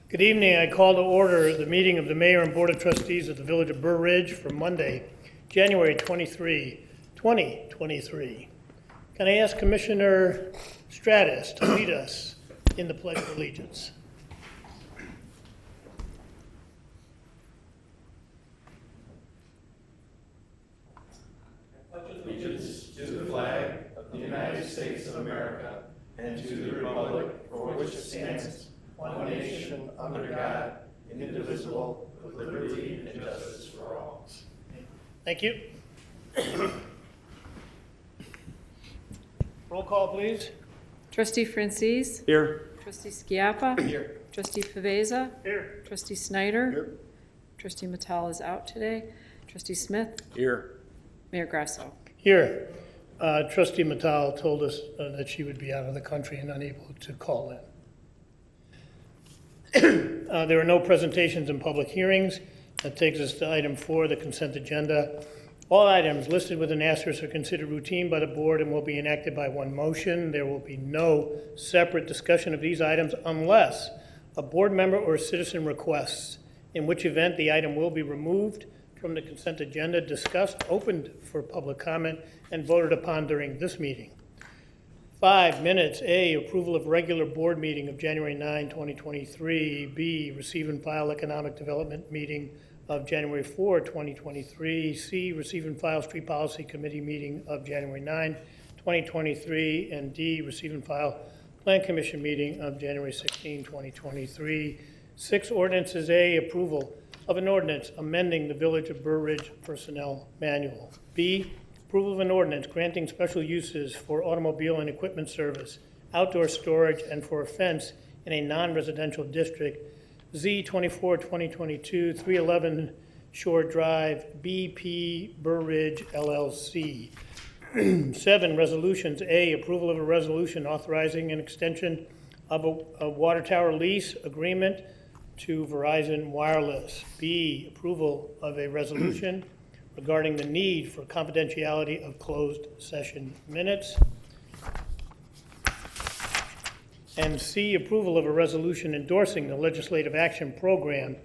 Good evening. I call to order the meeting of the Mayor and Board of Trustees of the Village of Burr Ridge for Monday, January 23, 2023. Can I ask Commissioner Stratus to lead us in the Pledge of Allegiance? Allegiance to the flag of the United States of America and to the republic for which it stands, one nation under God, indivisible, with liberty and justice for all. Thank you. Roll call, please. Trustee Francis. Here. Trustee Schiappa. Here. Trustee Faveza. Here. Trustee Snyder. Here. Trustee Mattal is out today. Trustee Smith. Here. Mayor Grasso. Here. Trustee Mattal told us that she would be out of the country and unable to call in. There are no presentations and public hearings. That takes us to item 4, the consent agenda. All items listed with an asterisk are considered routine by the board and will be enacted by one motion. There will be no separate discussion of these items unless a board member or citizen requests, in which event the item will be removed from the consent agenda, discussed, opened for public comment, and voted upon during this meeting. 5 minutes. A, approval of regular board meeting of January 9, 2023. B, receive and file economic development meeting of January 4, 2023. C, receive and file street policy committee meeting of January 9, 2023. And D, receive and file plan commission meeting of January 16, 2023. 6 ordinances. A, approval of an ordinance amending the Village of Burr Ridge Personnel Manual. B, approval of an ordinance granting special uses for automobile and equipment service, outdoor storage, and for a fence in a non-residential district. Z 24-2022, 311 Shore Drive, BP Burr Ridge LLC. 7 resolutions. A, approval of a resolution authorizing an extension of a water tower lease agreement to Verizon Wireless. B, approval of a resolution regarding the need for confidentiality of closed session minutes. And C, approval of a resolution endorsing the legislative action program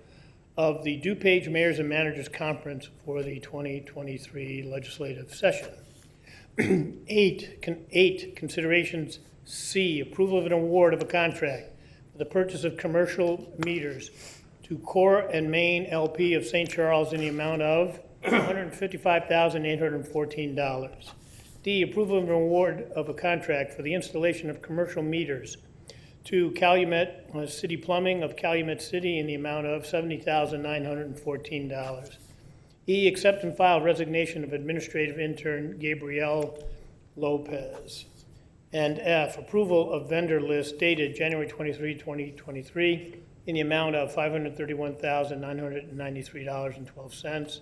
of the DuPage Mayors and Managers Conference for the 2023 legislative session. 8 considerations. C, approval of an award of a contract for the purchase of commercial meters to Core and Main LP of St. Charles in the amount of $155,814. D, approval of an award of a contract for the installation of commercial meters to Calumet City Plumbing of Calumet City in the amount of $70,914. E, accept and file resignation of administrative intern Gabrielle Lopez. And F, approval of vendor list dated January 23, 2023 in the amount of $531,993.12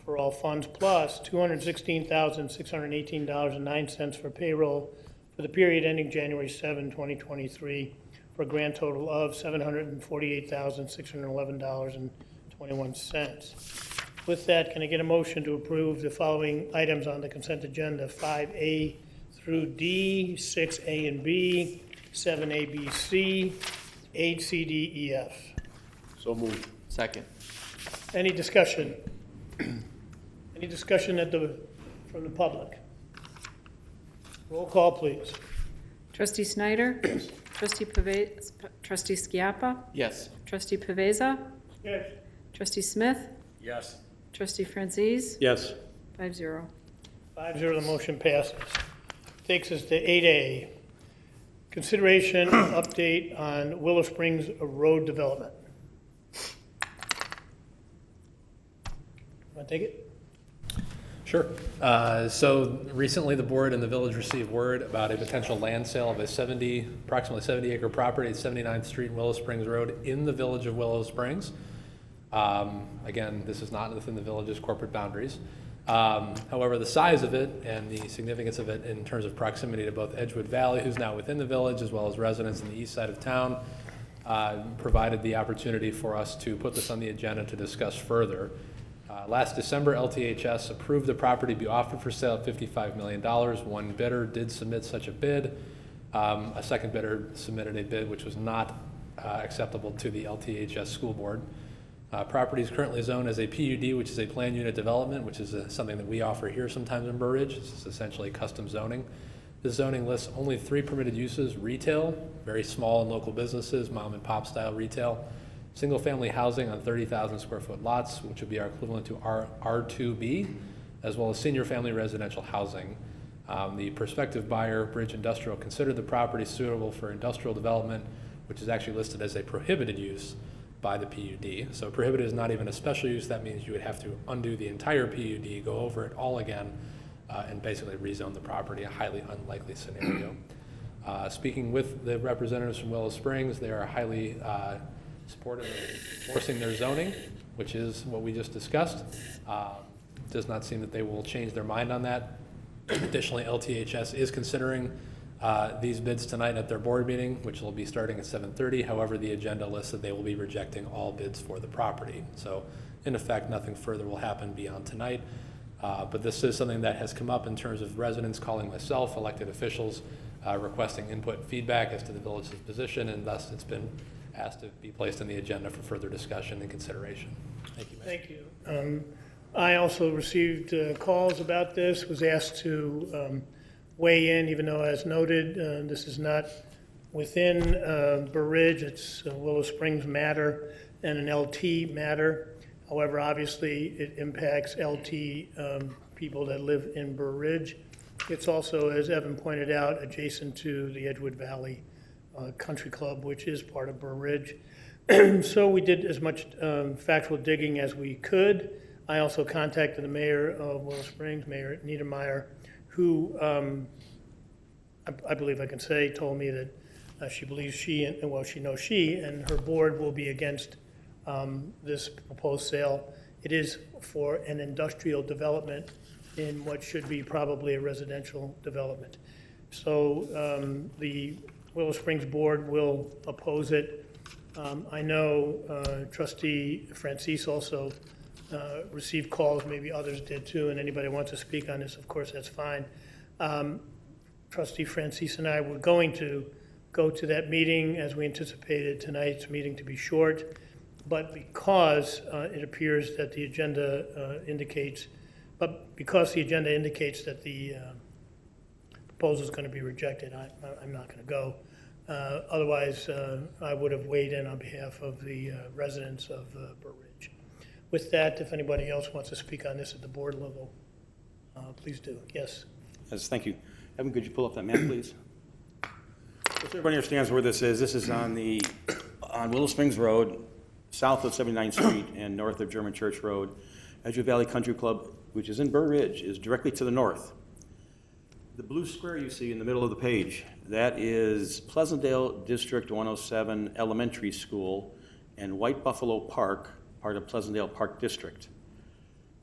for all funds, plus $216,618.09 for payroll for the period ending January 7, 2023, for a grand total of $748,611.21. With that, can I get a motion to approve the following items on the consent agenda: 5A through D, 6A and B, 7A, B, C, 8, C, D, E, F? So moved. Second. Any discussion? Any discussion from the public? Roll call, please. Trustee Snyder. Yes. Trustee Schiappa. Yes. Trustee Faveza. Yes. Trustee Smith. Yes. Trustee Francis. Yes. 5-0. 5-0, the motion passes. Takes us to 8A, consideration update on Willow Springs Road development. Want to take it? Sure. So recently the board and the village received word about a potential land sale of approximately 70 acre property at 79th Street and Willow Springs Road in the village of Willow Springs. Again, this is not within the village's corporate boundaries. However, the size of it and the significance of it in terms of proximity to both Edgewood Valley, who's now within the village, as well as residents in the east side of town, provided the opportunity for us to put this on the agenda to discuss further. Last December, LTHS approved the property be offered for sale at $55 million. One bidder did submit such a bid. A second bidder submitted a bid which was not acceptable to the LTHS school board. Property is currently zoned as a PUD, which is a planned unit development, which is something that we offer here sometimes in Burr Ridge. This is essentially custom zoning. This zoning lists only 3 permitted uses: retail, very small and local businesses, mom and pop style retail, single-family housing on 30,000 square foot lots, which would be our equivalent to R2B, as well as senior family residential housing. The prospective buyer, Bridge Industrial, considered the property suitable for industrial development, which is actually listed as a prohibited use by the PUD. So prohibited is not even a special use. That means you would have to undo the entire PUD, go over it all again, and basically rezone the property, a highly unlikely scenario. Speaking with the representatives from Willow Springs, they are highly supportive of enforcing their zoning, which is what we just discussed. Does not seem that they will change their mind on that. Additionally, LTHS is considering these bids tonight at their board meeting, which will be starting at 7:30. However, the agenda lists that they will be rejecting all bids for the property. So in effect, nothing further will happen beyond tonight. But this is something that has come up in terms of residents calling myself, elected officials, requesting input and feedback as to the village's position, and thus it's been asked to be placed on the agenda for further discussion and consideration. Thank you, Mayor. Thank you. I also received calls about this, was asked to weigh in, even though as noted, this is not within Burr Ridge, it's a Willow Springs matter and an LT matter. However, obviously, it impacts LT people that live in Burr Ridge. It's also, as Evan pointed out, adjacent to the Edgewood Valley Country Club, which is part of Burr Ridge. So we did as much factual digging as we could. I also contacted the mayor of Willow Springs, Mayor Niedermeyer, who I believe I can say told me that she believes she knows she and her board will be against this proposed sale. It is for an industrial development in what should be probably a residential development. So the Willow Springs board will oppose it. I know Trustee Francis also received calls, maybe others did too, and anybody wants to speak on this, of course, that's fine. Trustee Francis and I were going to go to that meeting as we anticipated tonight's meeting to be short, but because it appears that the agenda indicates, that the proposal is going to be rejected, I'm not going to go. Otherwise, I would have weighed in on behalf of the residents of Burr Ridge. With that, if anybody else wants to speak on this at the board level, please do. Yes. Yes, thank you. Evan, could you pull up that map, please? If everybody understands where this is on Willow Springs Road, south of 79th Street and north of German Church Road. Edgewood Valley Country Club, which is in Burr Ridge, is directly to the north. The blue square you see in the middle of the page, that is Pleasantdale District 107 Elementary School and White Buffalo Park, part of Pleasantdale Park District.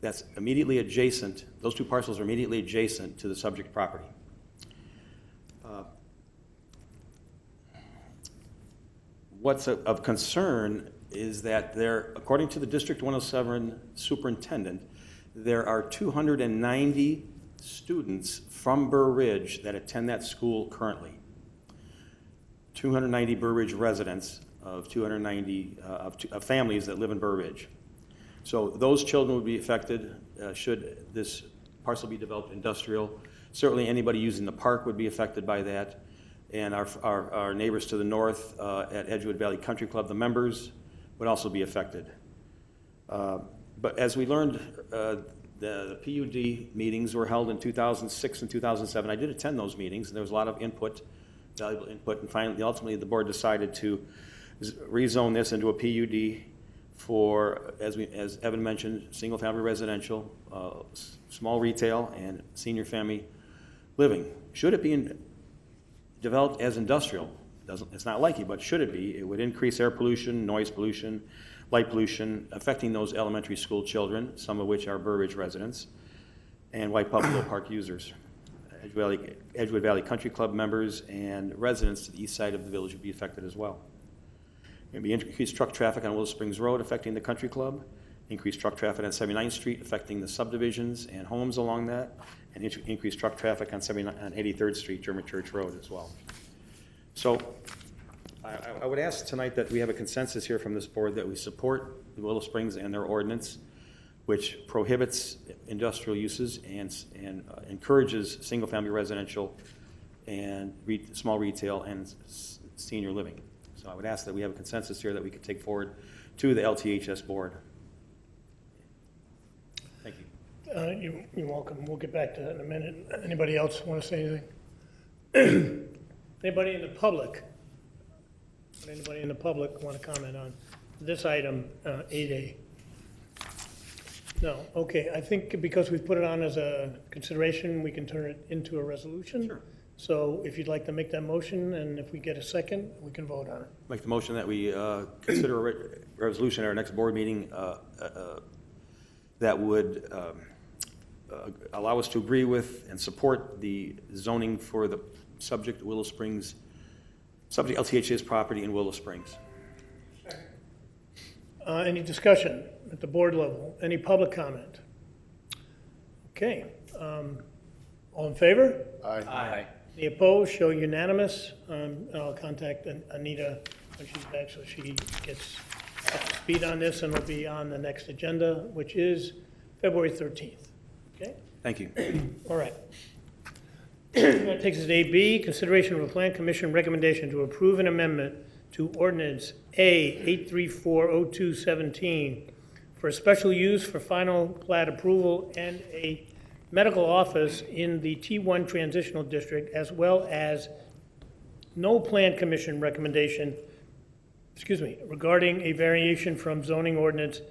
That's immediately adjacent, those two parcels are immediately adjacent to the subject property. What's of concern is that there, according to the District 107 superintendent, there are 290 students from Burr Ridge that attend that school currently. 290 Burr Ridge residents of 290 of families that live in Burr Ridge. So those children would be affected should this parcel be developed industrial. Certainly anybody using the park would be affected by that. And our neighbors to the north at Edgewood Valley Country Club, the members, would also be affected. But as we learned, the PUD meetings were held in 2006 and 2007. I did attend those meetings, and there was a lot of input, valuable input, and finally, ultimately, the board decided to rezone this into a PUD for, as Evan mentioned, single-family residential, small retail, and senior family living. Should it be developed as industrial? It's not likely, but should it be, it would increase air pollution, noise pollution, light pollution, affecting those elementary school children, some of which are Burr Ridge residents, and White Buffalo Park users. Edgewood Valley Country Club members and residents to the east side of the village would be affected as well. There'd be increased truck traffic on Willow Springs Road affecting the country club, increased truck traffic on 79th Street affecting the subdivisions and homes along that, and increased truck traffic on 83rd Street, German Church Road as well. So I would ask tonight that we have a consensus here from this board that we support the Willow Springs and their ordinance, which prohibits industrial uses and encourages single-family residential and small retail and senior living. So I would ask that we have a consensus here that we could take forward to the LTHS board. Thank you. You're welcome. We'll get back to that in a minute. Anybody else want to say anything? Anybody in the public? Anybody in the public want to comment on this item, 8A? No, okay, I think because we've put it on as a consideration, we can turn it into a resolution. Sure. So if you'd like to make that motion, and if we get a second, we can vote on it. Make the motion that we consider a resolution at our next board meeting that would allow us to agree with and support the zoning for the subject Willow Springs, subject LTHS property in Willow Springs. Any discussion at the board level? Any public comment? Okay, all in favor? Aye. Any opposed? Show unanimous. I'll contact Anita when she's back so she gets up to speed on this, and it'll be on the next agenda, which is February 13th. Okay? Thank you. All right. That takes us to 8B, consideration of a plan commission recommendation to approve an amendment to ordinance A 8340217 for a special use for final plat approval and a medical office in the T1 transitional district, as well as no plan commission recommendation, regarding a variation from zoning ordinance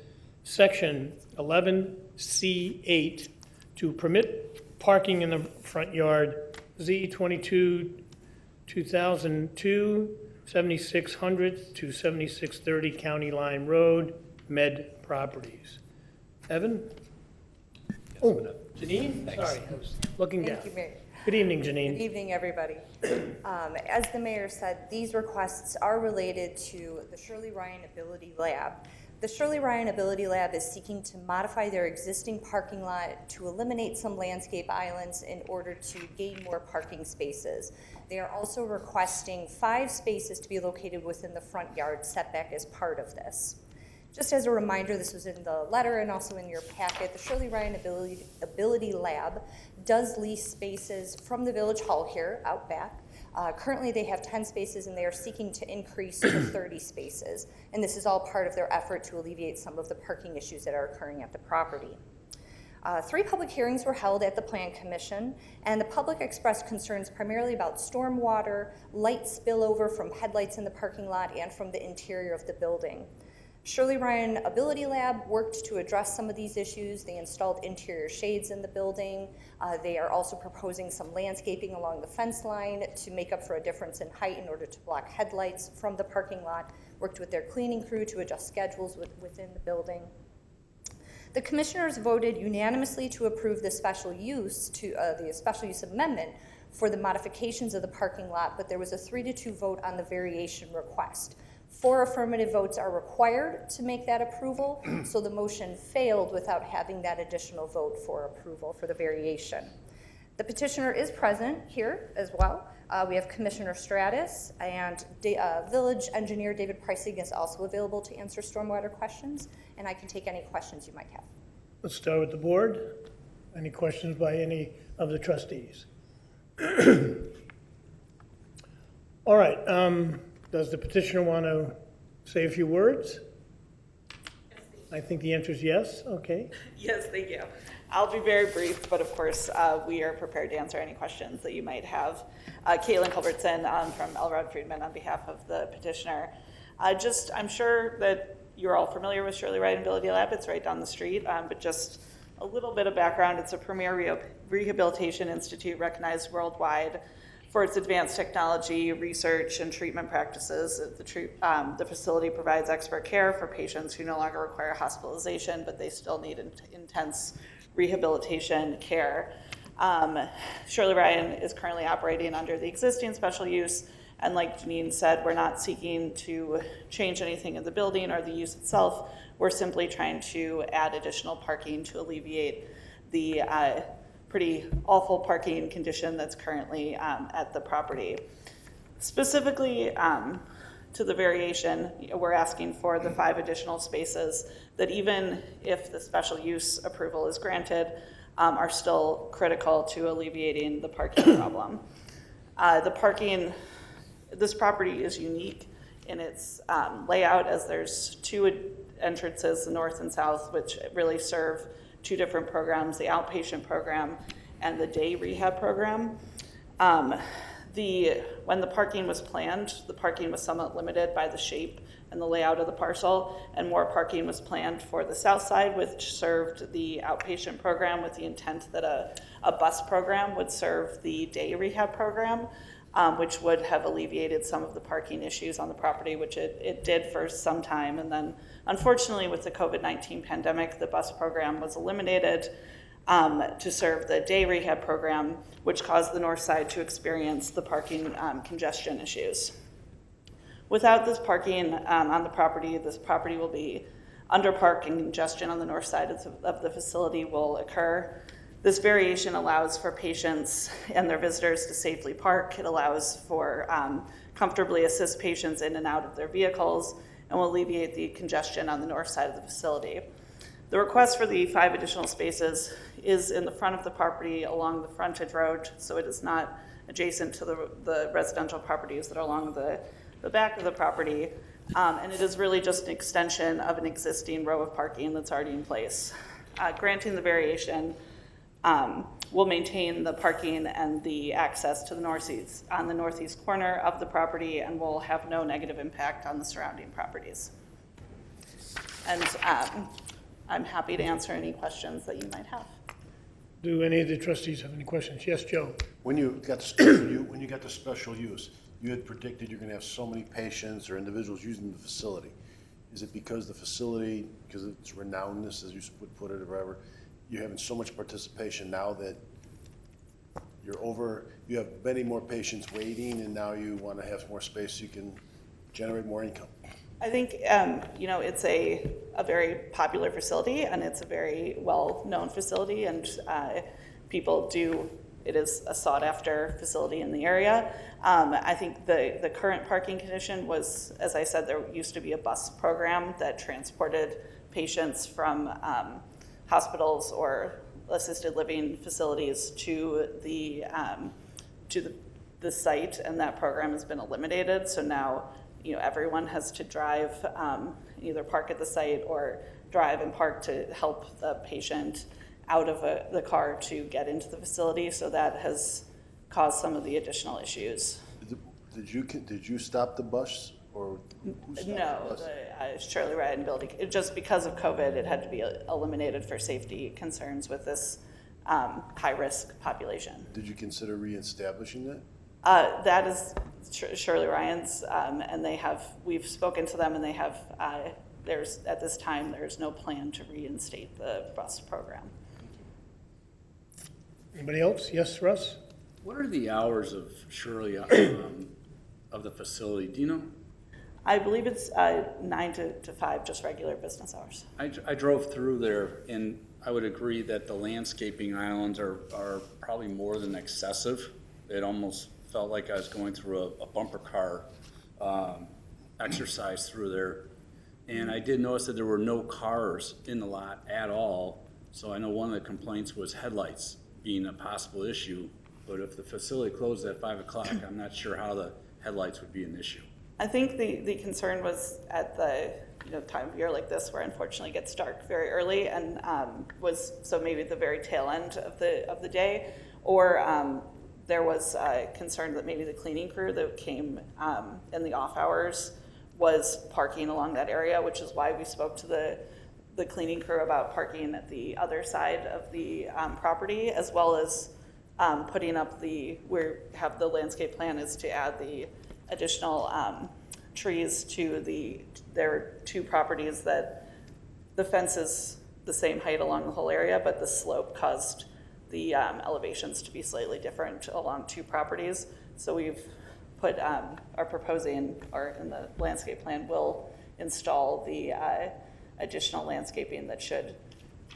section 11C8 to permit parking in the front yard, Z22 2002 7600 to 7630 County Line Road, Med Properties. Evan? Oh, Janine? Thanks. Sorry, I was looking down. Thank you, Mayor. Good evening, Good Janine. evening, everybody. As the mayor said, these requests are related to the Shirley Ryan Ability Lab. The Shirley Ryan Ability Lab is seeking to modify their existing parking lot to eliminate some landscape islands in order to gain more parking spaces. They are also requesting 5 spaces to be located within the front yard setback as part of this. Just as a reminder, this was in the letter and also in your packet, the Shirley Ryan Ability Lab does lease spaces from the Village Hall here out back. Currently they have 10 spaces and they are seeking to increase to 30 spaces. And this is all part of their effort to alleviate some of the parking issues that are occurring at the property. 3 public hearings were held at the Plan Commission, and the public expressed concerns primarily about stormwater, light spillover from headlights in the parking lot and from the interior of the building. Shirley Ryan Ability Lab worked to address some of these issues. They installed interior shades in the building. They are also proposing some landscaping along the fence line to make up for a difference in height in order to block headlights from the parking lot. Worked with their cleaning crew to adjust schedules within the building. The commissioners voted unanimously to approve the special use amendment for the modifications of the parking lot, but there was a 3-2 vote on the variation request. 4 affirmative votes are required to make that approval, so the motion failed without having that additional vote for approval for the variation. The petitioner is present here as well. We have Commissioner Stratus, and Village Engineer David Preissig is also available to answer stormwater questions, and I can take any questions you might have. Let's start with the board. Any questions by any of the trustees? All right, does the petitioner want to say a few words? I think the answer is yes. Okay. Yes, thank you. I'll be very brief, but of course, we are prepared to answer any questions that you might have. Caitlin Culbertson from Elrod Friedman on behalf of the petitioner. I'm sure that you're all familiar with Shirley Ryan Ability Lab. It's right down the street, but just a little bit of background. It's a premier rehabilitation institute recognized worldwide for its advanced technology, research, and treatment practices. The facility provides expert care for patients who no longer require hospitalization, but they still need intense rehabilitation care. Shirley Ryan is currently operating under the existing special use, and like Janine said, we're not seeking to change anything in the building or the use itself. We're simply trying to add additional parking to alleviate the pretty awful parking condition that's currently at the property. Specifically, to to the variation, we're asking for the 5 additional spaces that even if the special use approval is granted, are still critical to alleviating the parking problem. This property is unique in its layout, as there's 2 entrances, the north and south, which really serve 2 different programs, the outpatient program and the day rehab program. When the parking was planned, the parking was somewhat limited by the shape and the layout of the parcel, and more parking was planned for the south side, which served the outpatient program with the intent that a bus program would serve the day rehab program, which would have alleviated some of the parking issues on the property, which it did for some time. And then unfortunately with the COVID-19 pandemic, the bus program was eliminated to serve the day rehab program, which caused the north side to experience the parking congestion issues. Without this parking on the property, this property will be underparked and congestion on the north side of the facility will occur. This variation allows for patients and their visitors to safely park. It allows for comfortably assist patients in and out of their vehicles and will alleviate the congestion on the north side of the facility. The request for the 5 additional spaces is in the front of the property along the frontage road, so it is not adjacent to the residential properties that are along the back of the property, and it is really just an extension of an existing row of parking that's already in place. Granting the variation will maintain the parking and the access to the northeast corner of the property and will have no negative impact on the surrounding properties. And I'm happy to answer any questions that you might have. Do any of the trustees have any questions? Yes, Joe? When you got the special use, you had predicted you're going to have so many patients or individuals using the facility. Is it because the facility, because of its renownedness, as you would put it, or whatever, you're having so much participation now that you have many more patients waiting, and now you want to have more space so you can generate more income? I think, it's a very popular facility, and it's a very well-known facility, and it is a sought-after facility in the area. I think the current parking condition was, as I said, there used to be a bus program that transported patients from hospitals or assisted living facilities to the site, and that program has been eliminated. So now, everyone has to drive, either park at the site or drive and park to help the patient out of the car to get into the facility. So that has caused some of the additional issues. Did you stop the bus, or who stopped the No, bus? the Shirley Ryan building, just because of COVID, it had to be eliminated for safety concerns with this high-risk population. Did you consider reestablishing that? That is Shirley Ryan's, and we've spoken to them, and they have, at this time, there's no plan to reinstate the bus program. Anybody else? Yes, Russ? What are the hours of Shirley, of the facility? Do you know? I believe it's 9 to 5, just regular business hours. I drove through there, and I would agree that the landscaping islands are probably more than excessive. It almost felt like I was going through a bumper car exercise through there. And I did notice that there were no cars in the lot at all. So I know one of the complaints was headlights being a possible issue. But if the facility closed at 5 o'clock, I'm not sure how the headlights would be an issue. I think the concern was at the time of year like this, where unfortunately it gets dark very early, and was so maybe at the very tail end of the day, or there was a concern that maybe the cleaning crew that came in the off hours was parking along that area, which is why we spoke to the cleaning crew about parking at the other side of the property, as well as putting up we have the landscape plan is to add the additional trees to there are 2 properties that the fence is the same height along the whole area, but the slope caused the elevations to be slightly different along 2 properties. So we've are proposing, or in the landscape plan, will install the additional landscaping that should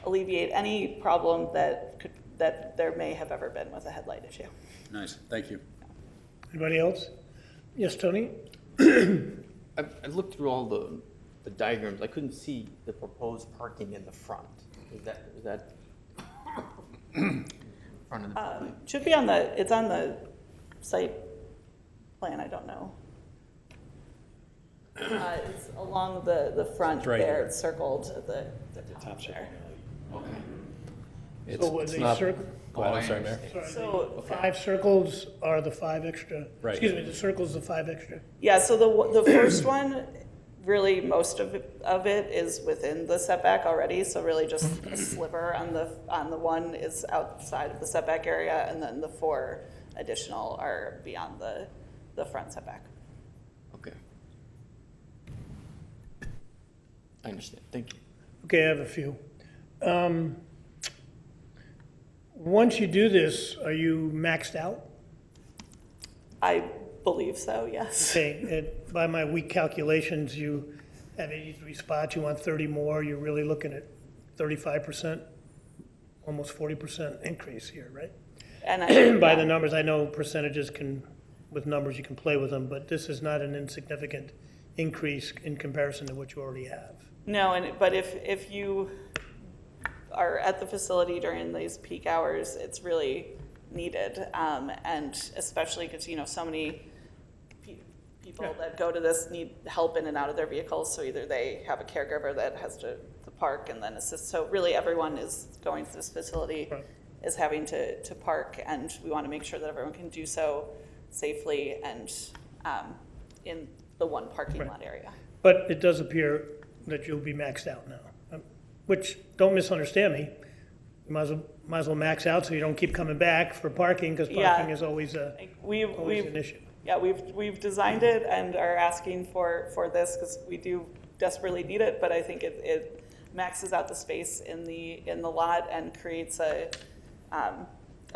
alleviate any problem that there may have ever been with a headlight issue. Nice, thank you. Anybody else? Yes, Tony? I looked through all the diagrams. I couldn't see the proposed parking in the front. Is that front of the building? Should be it's on the site plan, I don't know. It's along the front It's right there, here. it's circled at the top there. It's, So it's the not, circle- go ahead, I'm sorry, Mayor. So, 5 circles are the 5 extra. Right. Excuse me, the circle's the 5 extra. yeah, so the first one, really most of it is within the setback already, so really just a sliver on the one is outside of the setback area, and then the 4 additional are beyond the front setback. Okay. I understand. Thank you. Okay, I have a few. Once you do this, are you maxed out? I believe so, yes. Okay, by my weak calculations, you have 83 spots, you want 30 more, you're really looking at 35%, almost 40% increase here, right? And I, By the numbers, I know percentages with numbers, you can play with them, but this is not an insignificant increase in comparison to what you already have. no, but if you are at the facility during these peak hours, it's really needed, and especially because, so many people that go to this need help in and out of their vehicles, so either they have a caregiver that has to park and then assist, so really everyone is going to this facility Right. is having to park, and we want to make sure that everyone can do so safely and in the one parking Right. lot area. But it does appear that you'll be maxed out now, which, don't misunderstand me, you might as well max out so you don't keep coming back for parking, because Yeah. parking is always always an issue. Yeah, we've designed it and are asking for this because we do desperately need it, but I think it maxes out the space in the lot and creates a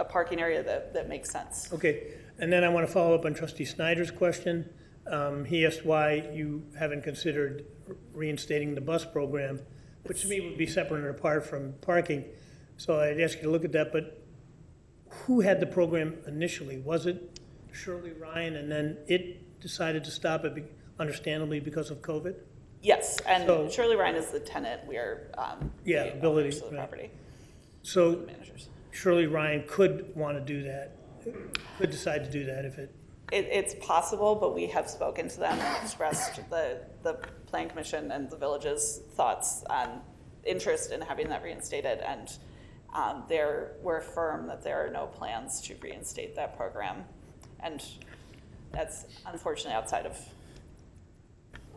parking area that makes sense. Okay, and then I want to follow up on Trustee Snyder's question. He asked why you haven't considered reinstating the bus program, which to me would be separate and apart from parking. So I'd ask you to look at that, but who had the program initially? Was it Shirley Ryan, and then it decided to stop it, understandably, because of COVID? Yes, and So- Shirley Ryan is the tenant. We are Yeah, the ability, owners of the right. property, So the managers. Shirley Ryan could want to do that, could decide to do that if it, It's possible, but we have spoken to them and expressed the Plan Commission and the village's thoughts on interest in having that reinstated, and we're firm that there are no plans to reinstate that program, and that's unfortunately outside of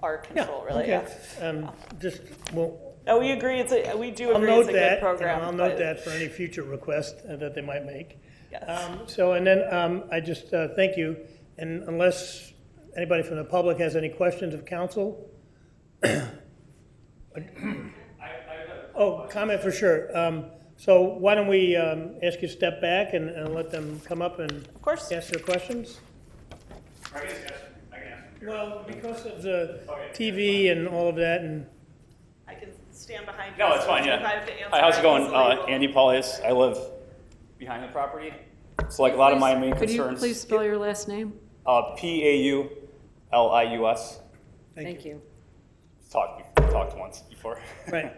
our control, really. okay. Yeah. Just, well, No, we agree. We do I'll agree note it's a good that, and program. I'll note but- that for any future request that they might make. Yes. So, and then I just thank you, and unless anybody from the public has any questions of council? Oh, comment for sure. So why don't we ask you to step back and let them come up and Of course. ask their questions? I can ask. Well, because of the TV and all of that, and I can stand behind you. No, it's fine, If I yeah. have to answer Hi, how's it going? easily, we'll- Andy Paulius. I live behind the property. So like a lot of my main Could you concerns. please spell your last name? Paulius. Thank you. Talked once before. right,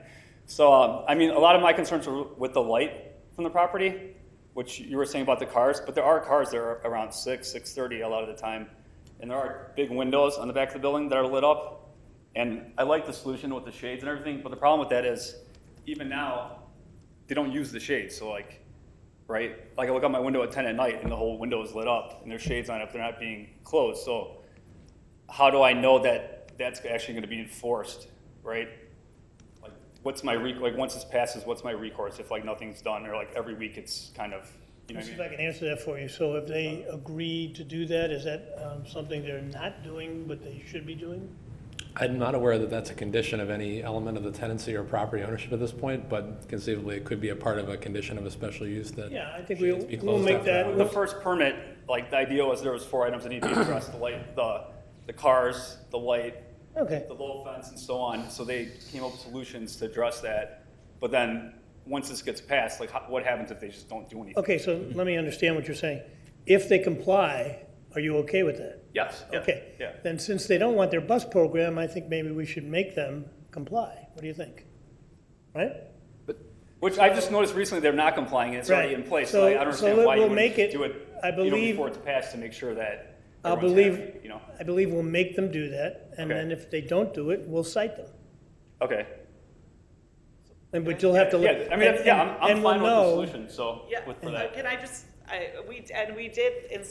So, I mean, a lot of my concerns were with the light from the property, which you were saying about the cars, but there are cars that are around 6:30 a lot of the time. And there are big windows on the back of the building that are lit up. And I like the solution with the shades and everything, but the problem with that is, even now, they don't use the shades. So like, right? Like I look out my window at 10 at night and the whole window is lit up and there's shades on it, but they're not being closed. So how do I know that that's actually going to be enforced, right? Like, what's my like once this passes, what's my recourse if like nothing's done, or like every week it's kind of, you know let's what see I if I mean? can answer that for you. So if they agree to do that, is that something they're not doing, but they should be doing? I'm not aware that that's a condition of any element of the tenancy or property ownership at this point, but conceivably it could be a part of a condition of a special use that. Yeah, I think shades be we'll closed make after that. The first permit, like the idea was there was 4 items that need to be addressed: the light, the cars, the light, Okay, the low fence, and so on. So they came up with solutions to address that. But then once this gets passed, like what happens if they just don't do anything? okay, so let me understand what you're saying. If they comply, Are you okay with that? Yes, yeah, Okay. yeah. Then since they don't want their bus program, I think maybe we should make them comply. What do you think? Right? Which I just noticed recently they're not complying, and it's already Right. in place, So- so I don't so understand why you we'll make wouldn't it- do it, I believe- before it's passed to make sure that I everyone's believe, happy, you know? I believe we'll make them do that, and Okay. then if they don't do it, we'll cite them. Okay. And but you'll have to look. Yeah, I mean, and- yeah, and- I'm and we'll fine with the know- solution, so, Yeah, for that. can I just, we did,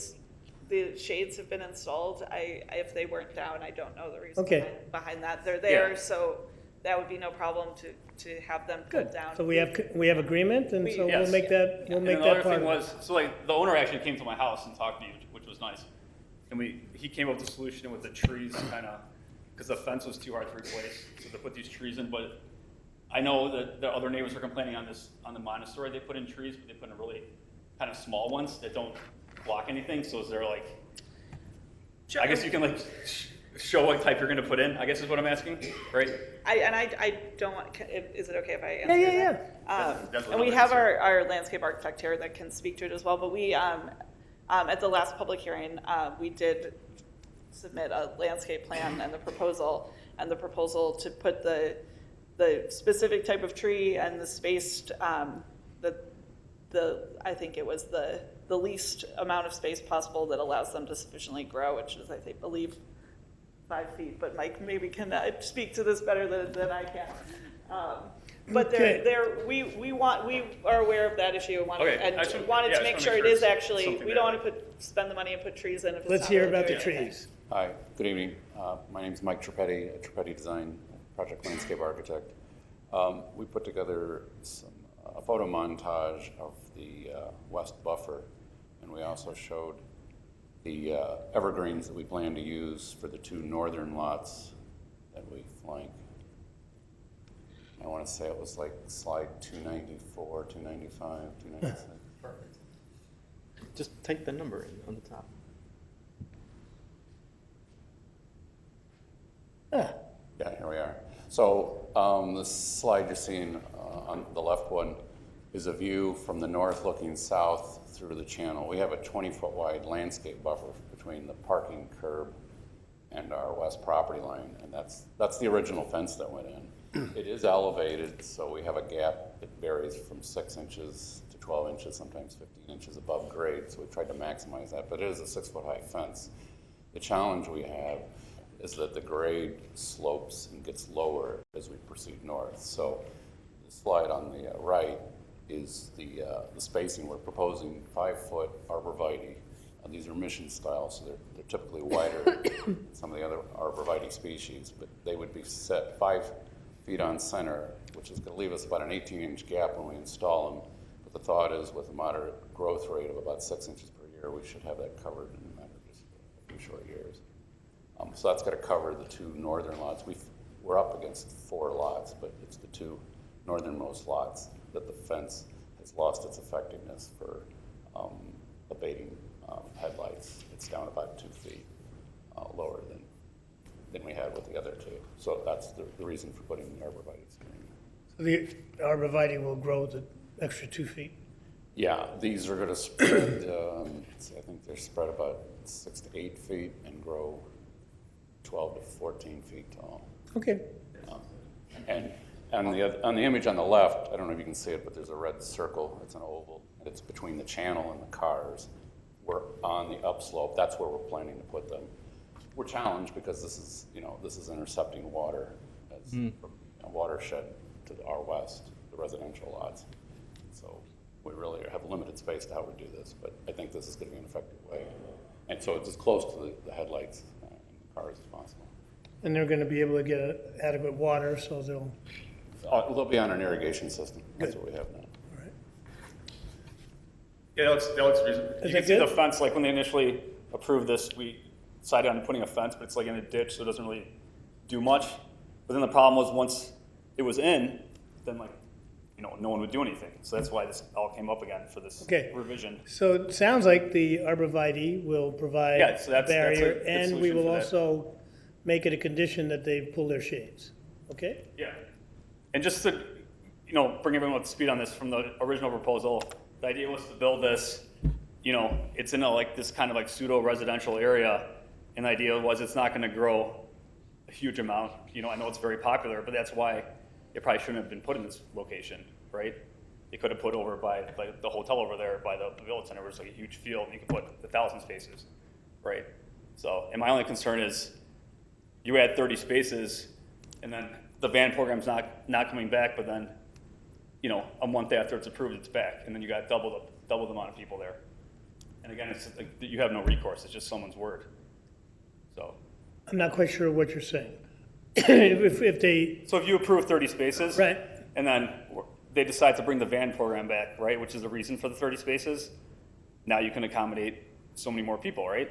the shades have been installed. If they weren't down, I don't know the reason Okay. behind that. They're there, Yeah. so that would be no problem to have them pulled Good. down. So we have agreement, and so we'll Yes. make that, we'll And make another that part thing of it. was, so like, the owner actually came to my house and talked to me, which was nice. And he came up with a solution with the trees, kind of, because the fence was too hard to replace, so they put these trees in, but I know that the other neighbors are complaining on the Montessori, they put in trees, but they put in really kind of small ones that don't block anything, so is there like, I guess you can like show what type you're gonna put in, I guess is what I'm asking, right? I don't want, is it okay if I answer Yeah, yeah, that? That's what And we I'm have answering. our landscape architect here that can speak to it as well, but we, at the last public hearing, we did submit a landscape plan and the proposal to put the specific type of tree and the spaced, I think it was the least amount of space possible that allows them to sufficiently grow, which is, I believe, 5 feet, but Mike maybe can speak to this better than I can. But Okay. we are aware of that issue and wanted, Okay, and I just- wanted yeah, to I make just sure wanna it make is sure it's actually, something we don't that- want to spend the money and put trees in if it's Let's not hear really about the doing anything. trees. Hi, good evening. My name's Mike Trippetti, at Trippetti Design, project landscape architect. We put together a photo montage of the west buffer, and we also showed the evergreens that we plan to use for the 2 northern lots that we flank. I want to say it was like slide 294, 295, 296. Perfect. Just type the number in on the top. Yeah, here we are. So the slide you're seeing on the left one is a view from the north looking south through the channel. We have a 20-foot wide landscape buffer between the parking curb and our west property line, and that's the original fence that went in. It is elevated, so we have a gap that varies from 6 inches to 12 inches, sometimes 15 inches above grade, so we tried to maximize that, but it is a 6-foot high fence. The challenge we have is that the grade slopes and gets lower as we proceed north. So the slide on the right is the spacing. We're proposing 5-foot arborvitae. These are mission style, so they're typically wider than some of the other arborvitae species, but they would be set 5 feet on center, which is going to leave us about an 18-inch gap when we install them. But the thought is with a moderate growth rate of about 6 inches per year, we should have that covered in a matter of just a few short years. So that's going to cover the 2 northern lots. We're up against 4 lots, but it's the 2 northernmost lots that the fence has lost its effectiveness for abating headlights. It's down about 2 feet lower than we had with the other 2. So that's the reason for putting the arborvitae screen. So the arborvitae will grow the extra 2 feet. Yeah, these are going to spread, I think they're spread about 6 to 8 feet and grow 12 to 14 feet tall. Okay. And on the image on the left, I don't know if you can see it, but there's a red circle. It's an oval, and it's between the channel and the cars. We're on the upslope. That's where we're planning to put them. We're challenged because this is intercepting water from a watershed to our west, the residential lots. So we really have limited space to how we do this, but I think this is going to be an effective way. And so it's as close to the headlights and the cars as possible. And they're going to be able to get adequate water, so They'll be on an irrigation system. That's what we have now. Yeah, that looks reasonable. Is You can that see the good? fence, like when they initially approved this, we decided on putting a fence, but it's like in a ditch, so it doesn't really do much. But then the problem was once it was in, then no one would do anything. So that's why this all came up again for this Okay. revision. So it sounds like the arborvitae will provide Yeah, so that's a barrier, good and we solution will for that. also make it a condition that they pull their shades. Okay? Yeah. And just to, bring everyone up to speed on this, from the original proposal, the idea was to build this you know, it's in a, like, this kind of like pseudo residential area, and the idea was it's not gonna grow a huge amount. You know, I know it's very popular, but that's why it probably shouldn't have been put in this location, right? It could have put over by like the hotel over there by the Village Center, where it's like a huge field, and you could put 1,000 spaces, right? So, and my only concern is you add 30 spaces, and then the van program's not coming back, but then, you know, a month after it's approved, it's back, and then you got double the amount of people there. And again, it's like, you have no recourse, it's just someone's word. So, I'm not quite sure what you're saying. If they, so if you approve 30 spaces, right, and then they decide to bring the van program back, right, which is the reason for the 30 spaces, now you can accommodate so many more people, right?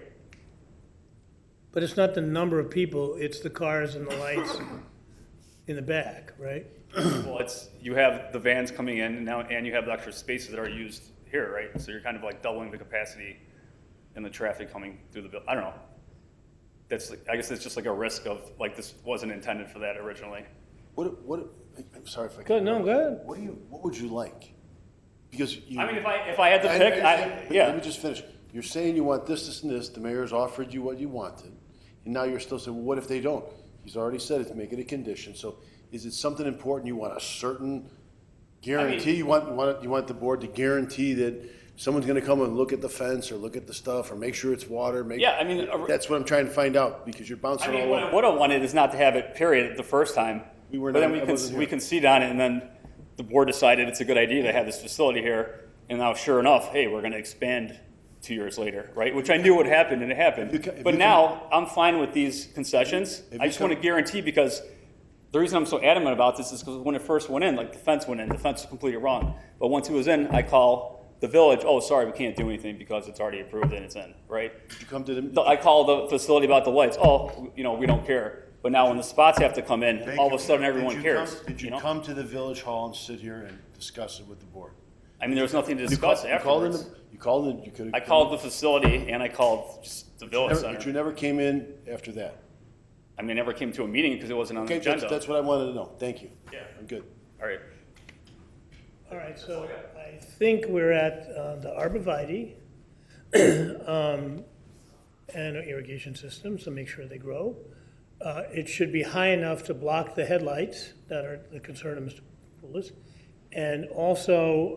but it's not the number of people, it's the cars and the lights in the back, right? Well, it's, you have the vans coming in now, and you have the extra spaces that are used here, right? So you're kind of like doubling the capacity and the traffic coming through the building. I don't know. That's, I guess it's just like a risk of, like, this wasn't intended for that originally. I'm sorry if I. Good, no, go ahead. What would you like? Because you. I mean, if I had to pick, Let yeah. me just finish. You're saying you want this, this, and this. The mayor's offered you what you wanted. And now you're still saying, well, what if they don't? He's already said it, make it a condition. So is it something important? You want a certain guarantee? You want the board to guarantee that someone's gonna come and look at the fence or look at the stuff or make sure it's water? Yeah, I mean, That's what I'm trying to find out, because you're bouncing I mean, all what I over. would have wanted is not to have it, period, the first time. We were But then not- I wasn't we here. concede on it, and then the board decided it's a good idea to have this facility here. And now, sure enough, hey, we're gonna expand 2 years later, right? Which I knew would happen, and it happened. if But you now, I'm fine with these concessions. If I you just want to come- guarantee, because the reason I'm so adamant about this is because when it first went in, like, the fence went in, the fence was completely wrong. But once it was in, I call the village, oh, sorry, we can't do anything because it's already approved and it's in, right? Did you come to the? I call the facility about the lights, oh, you know, we don't care. But now when the spots have to come in, Thank all of you. a sudden Did everyone you cares. come- Did you know? come to the village hall and sit here and discuss it with the board? I mean, there was nothing to You discuss called- you called in afterwards. You called in, you could have. I called the facility and I called just the village But you center. never came in after that? I mean, I never came to a meeting because it wasn't on the Okay, agenda. that's what I wanted to know. Thank you. Yeah. I'm good. All right. All right, so I think we're at the arborvitae and irrigation systems to make sure they grow. It should be high enough to block the headlights that are the concern of Mr. Poulos. And also,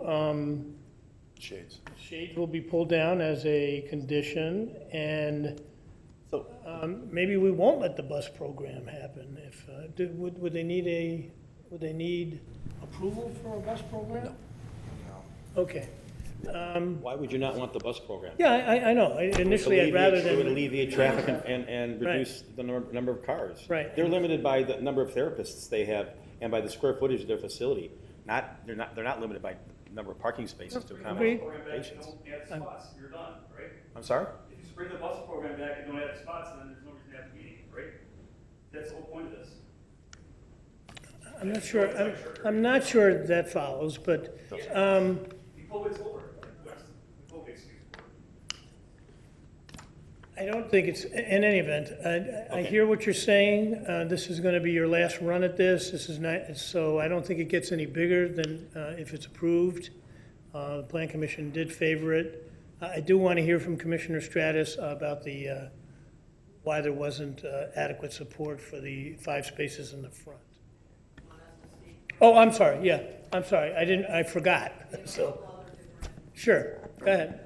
Shades. shades will be pulled down as a condition, and maybe we won't let the bus program happen. If, would they need approval for a bus program? No. Okay. Why would you not want the bus program? Yeah, I know. Initially, I'd rather It would than, alleviate traffic and Right. reduce the number of cars. Right. They're limited by the number of therapists they have and by the square footage of their facility. They're not limited by number of parking spaces to accommodate patients. You're done, right? I'm sorry? If you bring the bus program back and don't add spots, then there's no reason to have a meeting, right? That's the whole point of this. I'm not sure, I'm not sure that follows, but, COVID's over. COVID's I don't think it's, in any event, I hear what you're saying. This is gonna be your last run at this. This is not, so I don't think it gets any bigger than, if it's approved. The Plan Commission did favor it. I do want to hear from Commissioner Stratus about the, why there wasn't adequate support for the 5 spaces in the front. Oh, I'm sorry, yeah, I'm sorry. I forgot, so, sure, go ahead.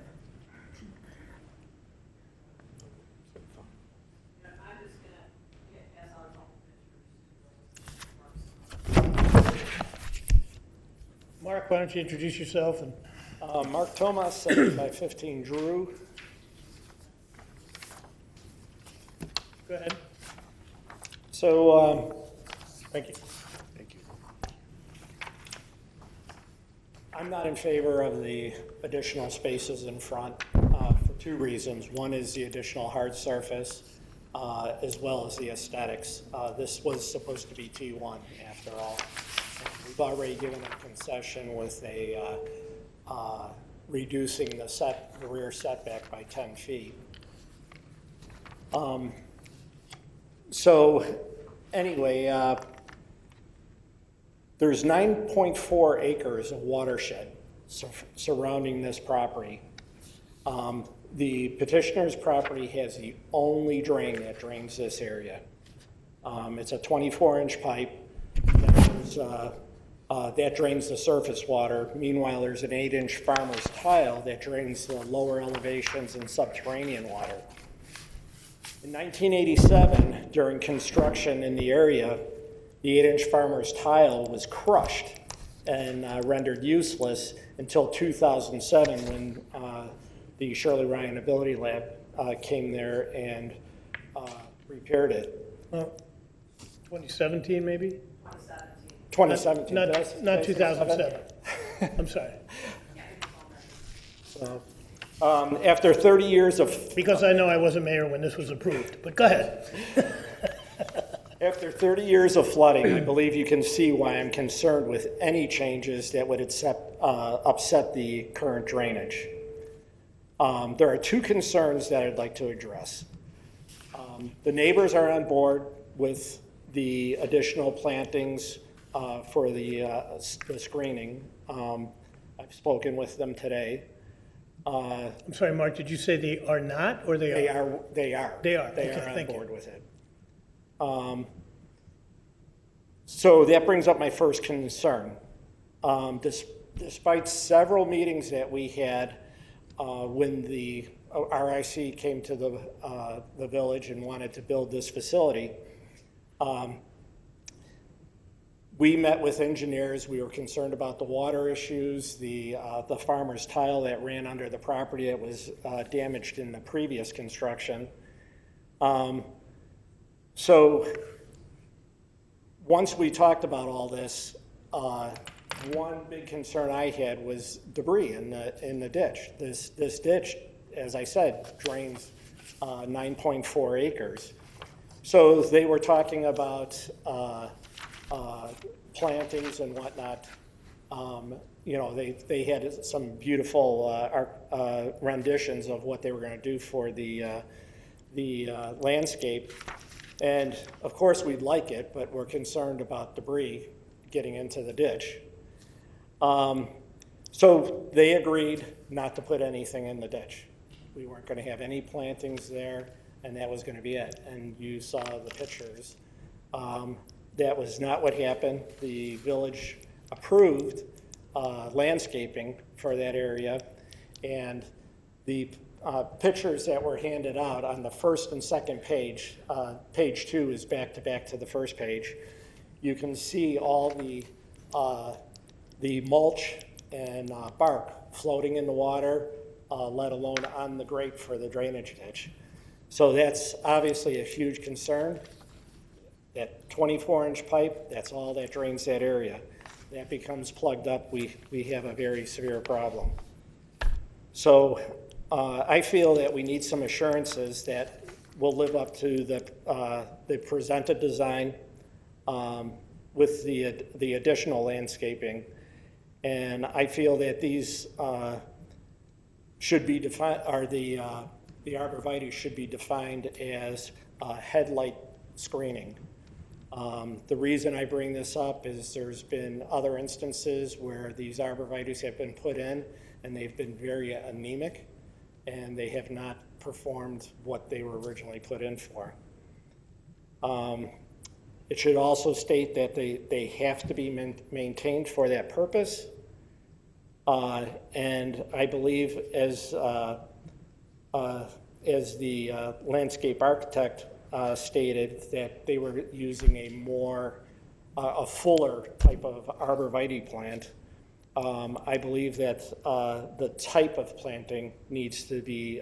Mark, why don't you introduce yourself and Mark Tomas, 7 by 15 Drew. go ahead. So, thank you. Thank you. I'm not in favor of the additional spaces in front for 2 reasons. One is the additional hard surface, as well as the aesthetics. This was supposed to be T1 after all. And we've already given a concession with a reducing the rear setback by 10 feet. So anyway, there's 9.4 acres of watershed surrounding this property. The petitioner's property has the only drain that drains this area. It's a 24-inch pipe that drains the surface water. Meanwhile, there's an 8-inch farmer's tile that drains the lower elevations and subterranean water. In 1987, during construction in the area, the 8-inch farmer's tile was crushed and rendered useless until 2007 when the Shirley Ryan Ability Lab came there and repaired it. 2017, maybe? 2017. Not 2007. I'm sorry. So, after 30 years of... Because I know I wasn't mayor when this was approved, but go ahead. After 30 years of flooding, I believe you can see why I'm concerned with any changes that would upset the current drainage. There are two concerns that I'd like to address. The neighbors are on board with the additional plantings for the screening. I've spoken with them today. I'm sorry, Mark, did you say they are not, or they are? They are. They are. They Okay, are on thank you. board with it. So that brings up my first concern. Despite several meetings that we had when the RIC came to the village and wanted to build this facility, we met with engineers. We were concerned about the water issues, the farmer's tile that ran under the property that was damaged in the previous construction. So once we talked about all this, one big concern I had was debris in the ditch. This ditch, as I said, drains 9.4 acres. So they were talking about plantings and whatnot. You know, they had some beautiful renditions of what they were going to do for the landscape. And of course we'd like it, but we're concerned about debris getting into the ditch. So they agreed not to put anything in the ditch. We weren't going to have any plantings there, and that was going to be it. And you saw the pictures. That was not what happened. The village approved landscaping for that area, and the pictures that were handed out on the first and second page, page 2 is back to the first page. You can see all the mulch and bark floating in the water, let alone on the grate for the drainage ditch. So that's obviously a huge concern. That 24-inch pipe, that's all that drains that area. That becomes plugged up, we have a very severe problem. So I feel that we need some assurances that we'll live up to the presented design with the additional landscaping. And I feel that these should be defined, or the arborvitae should be defined as headlight screening. The reason I bring this up is there's been other instances where these arborvitaes have been put in and they've been very anemic and they have not performed what they were originally put in for. It should also state that they have to be maintained for that purpose. And I believe as the landscape architect stated, that they were using a fuller type of arborvitae plant. I believe that the type of planting needs to be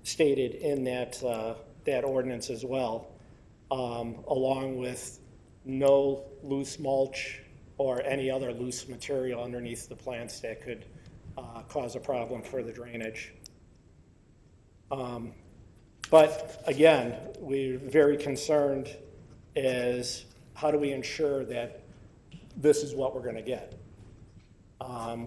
stated in that ordinance as well, along with no loose mulch or any other loose material underneath the plants that could cause a problem for the drainage. But again, we're very concerned as how do we ensure that this is what we're going to get.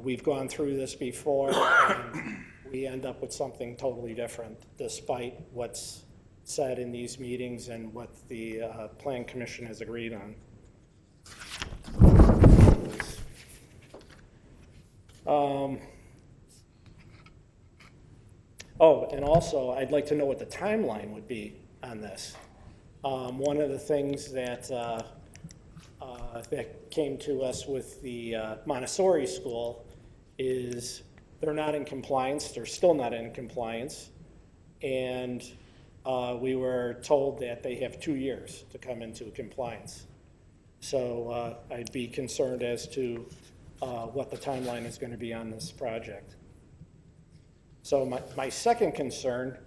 We've gone through this before, and we end up with something totally different, despite what's said in these meetings and what the Plan Commission has agreed on. Oh, and also, I'd like to know what the timeline would be on this. One of the things that that came to us with the Montessori school is they're not in compliance, they're still not in compliance, and we were told that they have 2 years to come into compliance. So I'd be concerned as to what the timeline is going to be on this project. So my second concern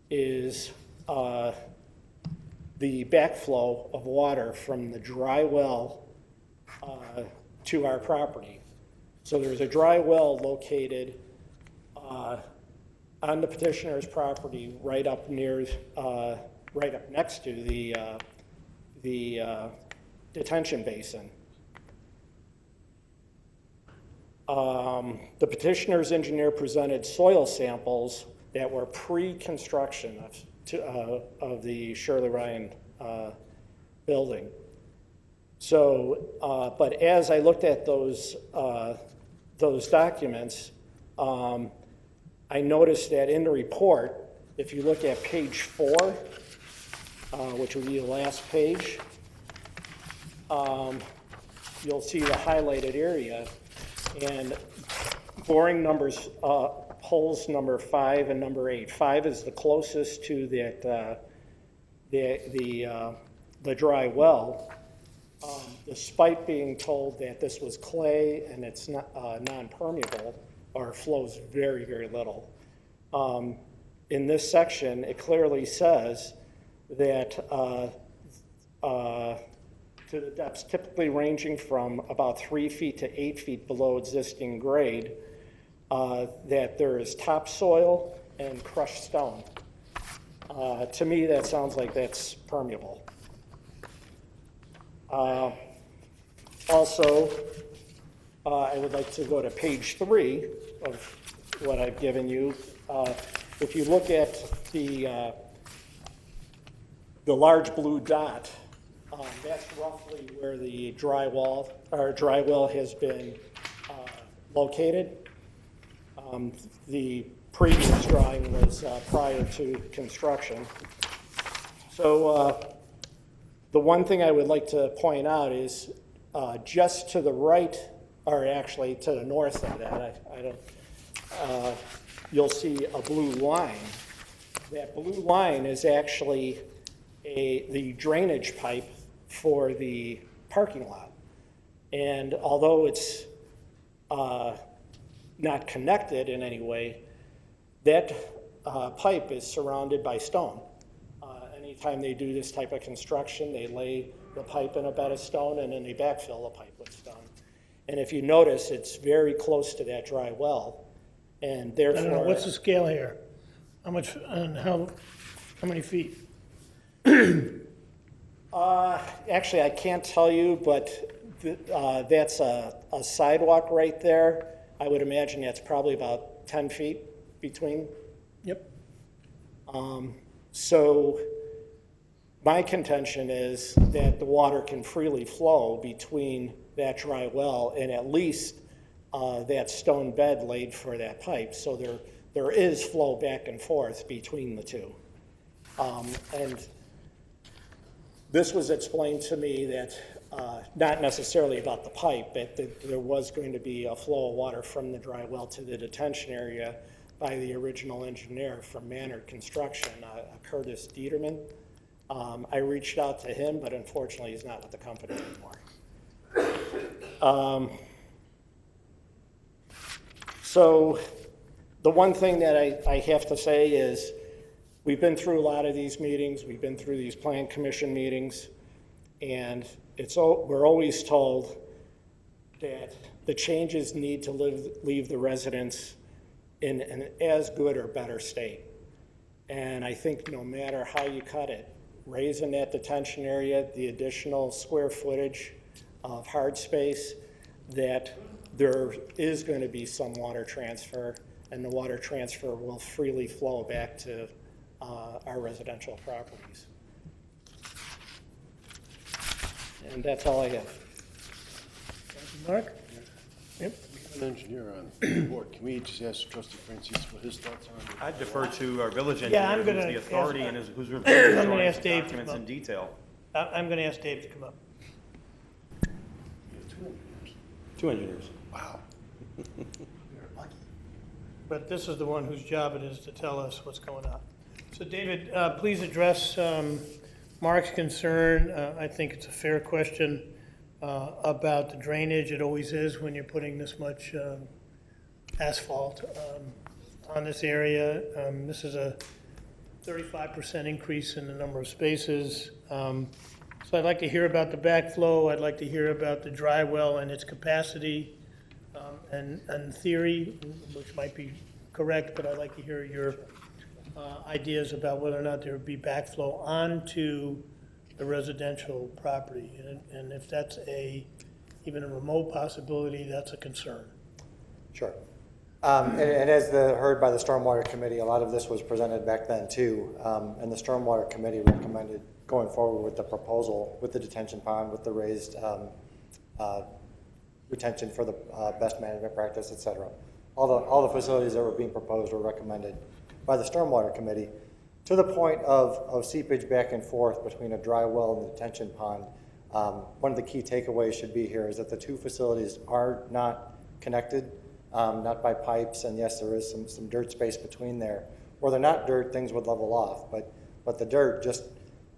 is the backflow of water from the dry well to our property. So there's a dry well located on the petitioner's property right up near, right up next to the detention basin. The petitioner's engineer presented soil samples that were pre-construction of the Shirley Ryan building. So, but as I looked at those documents, I noticed that in the report, if you look at page 4, which would be the last page, you'll see the highlighted area. And boring numbers, holes number 5 and number 8. 5 is the closest to that the dry well. Despite being told that this was clay and it's not non-permeable, or flows very, very little. In this section, it clearly says that to the depths typically ranging from about 3 feet to 8 feet below existing grade, that there is topsoil and crushed stone. To me, that sounds like that's permeable. Also, I would like to go to page 3 of what I've given you. If you look at the large blue dot, that's roughly where the dry well has been located. The previous drawing was prior to construction. So the one thing I would like to point out is just to the right, or actually to the north of that, you'll see a blue line. That blue line is actually the drainage pipe for the parking lot. And although it's not connected in any way, that pipe is surrounded by stone. Anytime they do this type of construction, they lay the pipe in a bed of stone and then they backfill the pipe with stone. And if you notice, it's very close to that dry well, and therefore... I don't know, what's the scale here? How much, and how many feet? Actually, I can't tell you, but that's a sidewalk right there. I would imagine that's probably about 10 feet between. Yep. So my contention is that the water can freely flow between that dry well and at least that stone bed laid for that pipe. So there is flow back and forth between the two. And this was explained to me that not necessarily about the pipe, but that there was going to be a flow of water from the dry well to the detention area by the original engineer from Manor Construction, Curtis Dieterman. I reached out to him, but unfortunately he's not with the company anymore. So the one thing that I have to say is we've been through a lot of these meetings, we've been through these plan commission meetings, and we're always told that the changes need to leave the residents in an as good or better state. And I think no matter how you cut it, raising that detention area, the additional square footage of hard space, that there is going to be some water transfer, and the water transfer will freely flow back to our residential properties. And that's all I have. Thank you, Mark. Yep. An engineer on the board, can we just ask trustee Francis what his thoughts are? I'd defer to our village Yeah, I'm engineer, who's gonna the authority ask- and who's I'm reviewing gonna drawings ask and Dave to documents come in up. detail. I'm going to ask Dave to come up. 2 engineers. Wow. But this is the one whose job it is to tell us what's going on. So David, please address Mark's concern. I think it's a fair question about the drainage. It always is when you're putting this much asphalt on this area. This is a 35% increase in the number of spaces. So I'd like to hear about the backflow. I'd like to hear about the dry well and its capacity and theory, which might be correct, but I'd like to hear your ideas about whether or not there would be backflow onto the residential property. And if that's even a remote possibility, that's a concern. Sure. And as heard by the Stormwater Committee, a lot of this was presented back then too. And the Stormwater Committee recommended going forward with the proposal, with the detention pond, with the raised retention for the best management practice, et cetera. All the facilities that were being proposed were recommended by the Stormwater Committee, to the point of seepage back and forth between a dry well and the detention pond. One of the key takeaways should be here is that the two facilities are not connected, not by pipes, and yes, there is some dirt space between there. Where they're not dirt, things would level off, but the dirt, just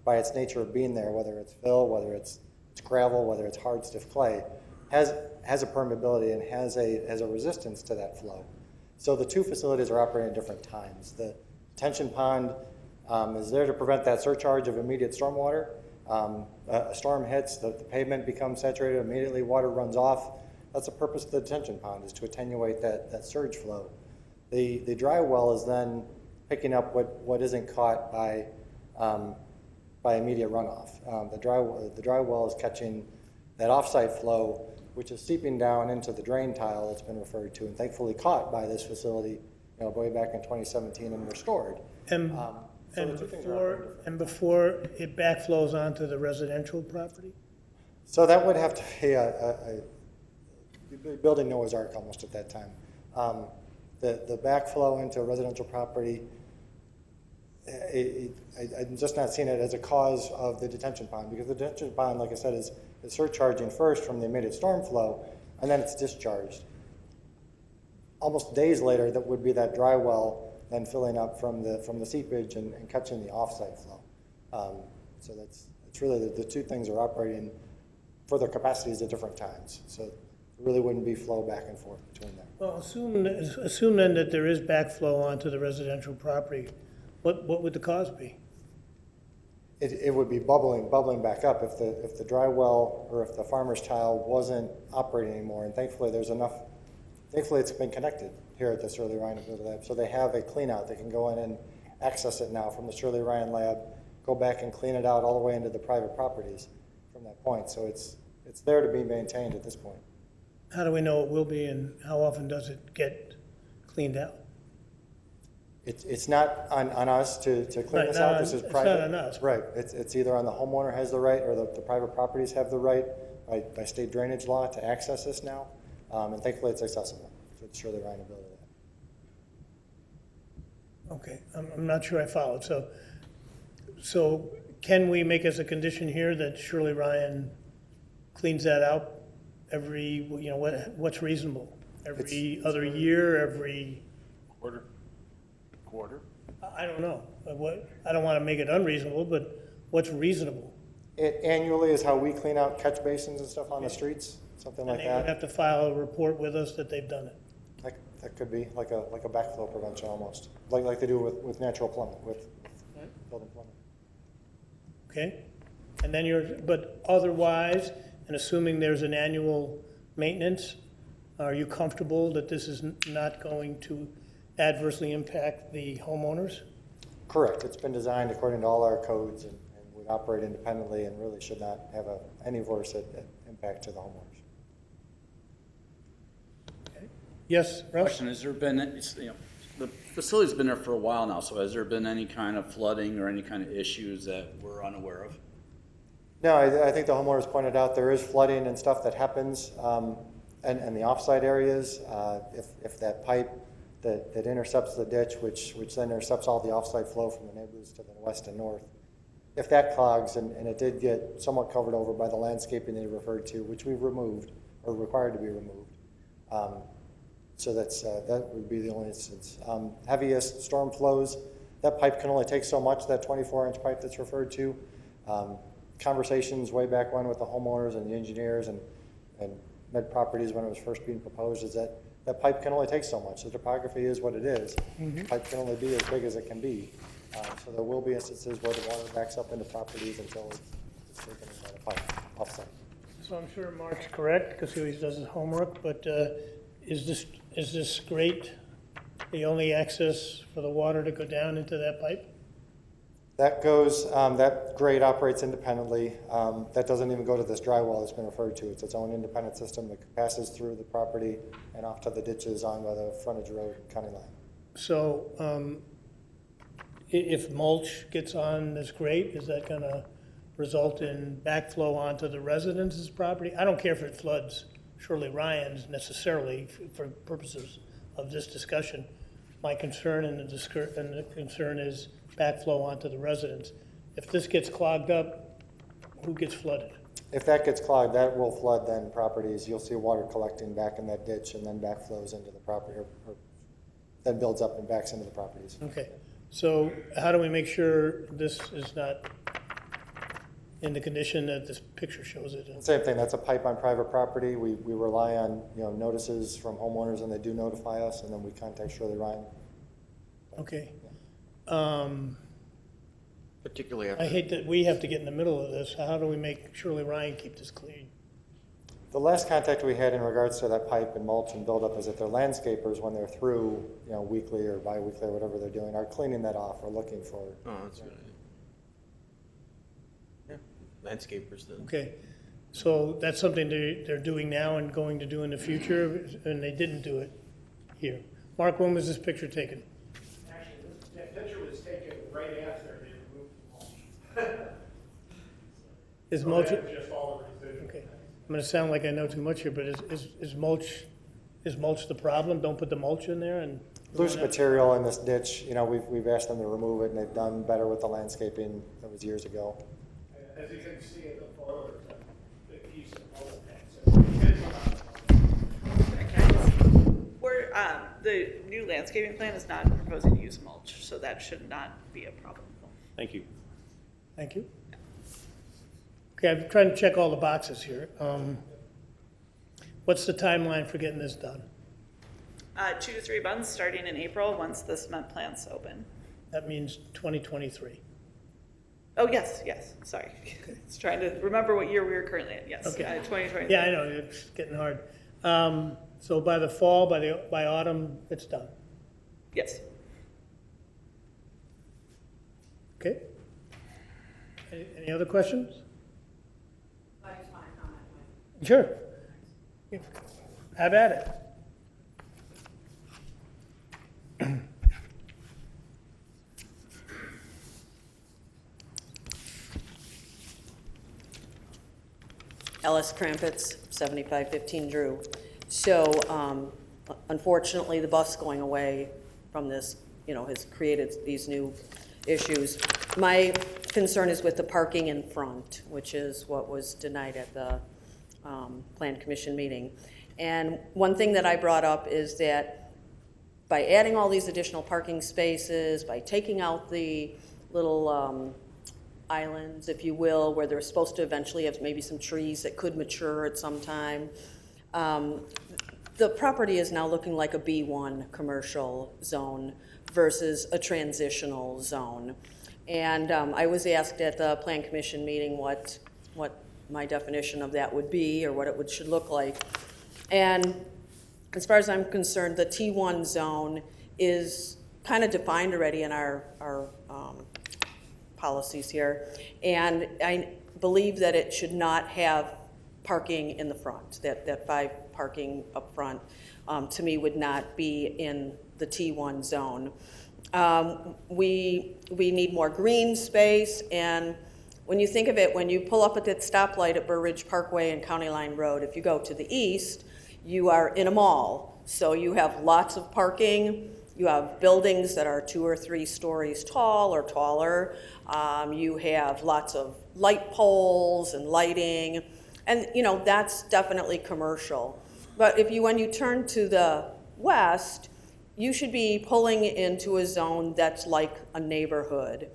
by its nature of being there, whether it's fill, whether it's gravel, whether it's hard, stiff clay, has a permeability and has a resistance to that flow. So the two facilities are operating at different times. The detention pond is there to prevent that surcharge of immediate stormwater. A storm hits, the pavement becomes saturated, immediately water runs off. That's the purpose of the detention pond, is to attenuate that surge flow. The dry well is then picking up what isn't caught by immediate runoff. The dry well is catching that offsite flow, which is seeping down into the drain tile that's been referred to and thankfully caught by this facility, way back in 2017 and restored. And before it backflows onto the residential property? So that would have to be building Noah's Ark almost at that time. The backflow into residential property, I'm just not seeing it as a cause of the detention pond, because the detention pond, like I said, is surcharging first from the immediate storm flow, and then it's discharged. Almost days later, that would be that dry well then filling up from the seepage and catching the offsite flow. So it's really the two things are operating for their capacities at different times. So there really wouldn't be flow back and forth between them. Well, assume then that there is backflow onto the residential property. What would the cause be? It would be bubbling back up if the dry well or if the farmer's tile wasn't operating anymore. And thankfully it's been connected here at the Shirley Ryan Ability Lab. So they have a clean out. They can go in and access it now from the Shirley Ryan Lab, go back and clean it out all the way into the private properties from that point. So it's there to be maintained at this point. How do we know it will be, and how often does it get cleaned out? It's not on us to clean this out. This is private. It's not on us. Right. It's either on the homeowner has the right or the private properties have the right by state drainage law to access this now. And thankfully it's accessible to the Shirley Ryan Ability Lab. Okay, I'm not sure I followed. So can we make as a condition here that Shirley Ryan cleans that out every, what's reasonable? Every other year, every? Quarter? I don't know. I don't want to make it unreasonable, but what's reasonable? Annually is how we clean out catch basins and stuff on the streets, something like And they would that. have to file a report with us that they've done it. That could be like a backflow prevention almost, like they do with natural plumbing, with building plumbing. Okay? And then but otherwise, and assuming there's an annual maintenance, are you comfortable that this is not going to adversely impact the homeowners? Correct. It's been designed according to all our codes and would operate independently and really should not have any adverse impact to the homeowners. Okay. Yes, Russ? Question, has there been, the facility's been there for a while now, so has there been any kind of flooding or any kind of issues that we're unaware of? No, I think the homeowners pointed out there is flooding and stuff that happens. and the offsite areas, if that pipe that intercepts the ditch, which then intercepts all the offsite flow from the neighbors to the west and north, if that clogs, and it did get somewhat covered over by the landscaping they referred to, which we've removed, or required to be removed. So that would be the only instance. Heaviest storm flows, that pipe can only take so much, that 24-inch pipe that's referred to. Conversations way back when with the homeowners and the engineers and Med Properties when it was first being proposed is that pipe can only take so much. The topography is what it is. The pipe can only be as big as it can be. So there will be instances where the water backs up into properties until it's taken by the pipe offsite. So I'm sure Mark's correct, because he always does his homework, but is this grate the only access for the water to go down into that pipe? That goes, that grate operates independently. That doesn't even go to this dry well that's been referred to. It's its own independent system that passes through the property and off to the ditches on by the frontage road county line. So if mulch gets on this grate, is that going to result in backflow onto the residents' property? I don't care if it floods Shirley Ryan's necessarily for purposes of this discussion. My concern and the concern is backflow onto the residents. If this gets clogged up, who gets flooded? If that gets clogged, that will flood then properties. You'll see water collecting back in that ditch and then backflows into the property, or then builds up and backs into the properties. Okay, so how do we make sure this is not in the condition that this picture shows it in? Same thing, that's a pipe on private property. We rely on, notices from homeowners, and they do notify us, and then we contact Shirley Ryan. Okay. Particularly I hate that we have to get in the middle of this. How do we make Shirley Ryan keep this clean? The last contact we had in regards to that pipe and mulch and buildup is that their landscapers, when they're through, weekly or bi-weekly or whatever they're doing, are cleaning that off or looking for. Oh, that's good. Yeah, landscapers then. Okay, so that's something they're doing now and going to do in the future, and they didn't do it here. Mark, when was this picture taken? Actually, that picture was taken right after they removed the mulch. Is mulch, Just all the residual. okay, I'm gonna sound like I know too much here, but is mulch the problem? Don't put the mulch in there and. Loose material in this ditch, we've asked them to remove it, and they've done better with the landscaping. That was years ago. As you can see in the photo, the piece of mulch. The new landscaping plan is not proposing to use mulch, so that should not be a problem. Thank you. Thank you. Okay, I'm trying to check all the boxes here. What's the timeline for getting this done? 2 to 3 months, starting in April, once the cement plant's open. That means 2023. Oh, yes, sorry. Just trying to remember what year we were currently in, yes. Okay. 2023. Yeah, I know, it's getting hard. So by the fall, by autumn, it's done. Yes. Okay? Any other questions? Sure. Have at it. Ellis Crampets, 7515 Drew. So unfortunately, the bus going away from this, has created these new issues. My concern is with the parking in front, which is what was denied at the Plan Commission meeting. And one thing that I brought up is that by adding all these additional parking spaces, by taking out the little islands, if you will, where they're supposed to eventually have maybe some trees that could mature at some time, the property is now looking like a B1 commercial zone versus a transitional zone. And I was asked at the Plan Commission meeting what my definition of that would be, or what it should look like. And as far as I'm concerned, the T1 zone is kind of defined already in our policies here. And I believe that it should not have parking in the front, that 5 parking up front, to me would not be in the T1 zone. We need more green space, and when you think of it, when you pull up at that stoplight at Burr Ridge Parkway and County Line Road, if you go to the east, You are in a mall, so you have lots of parking. You have buildings that are 2 or 3 stories tall or taller. You have lots of light poles and lighting, and that's definitely commercial. But when you turn to the west, you should be pulling into a zone that's like a neighborhood.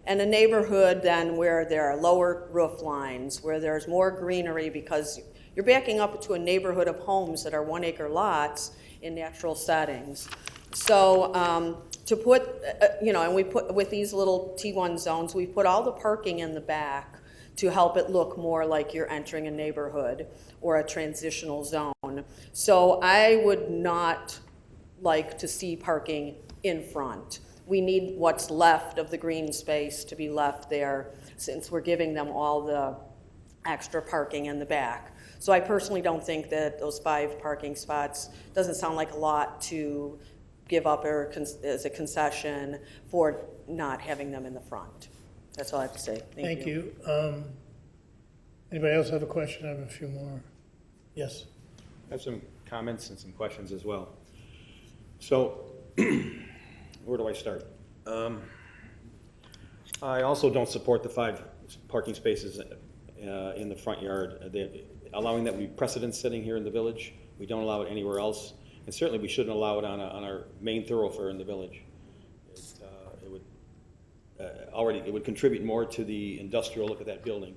And a neighborhood then where there are lower roof lines, where there's more greenery, because you're backing up to a neighborhood of homes that are 1-acre lots in natural settings. So to put, and we put, with these little T1 zones, we put all the parking in the back to help it look more like you're entering a neighborhood or a transitional zone. So I would not like to see parking in front. We need what's left of the green space to be left there, since we're giving them all the extra parking in the back. So I personally don't think that those 5 parking spots doesn't sound like a lot to give up as a concession for not having them in the front. That's all I have to say. Thank you. Anybody else have a question? I have a few more. Yes. I have some comments and some questions as well. So, where do I start? I also don't support the 5 parking spaces in the front yard. Allowing that would be precedent setting here in the village. We don't allow it anywhere else. And certainly we shouldn't allow it on our main thoroughfare in the village. It would contribute more to the industrial look of that building.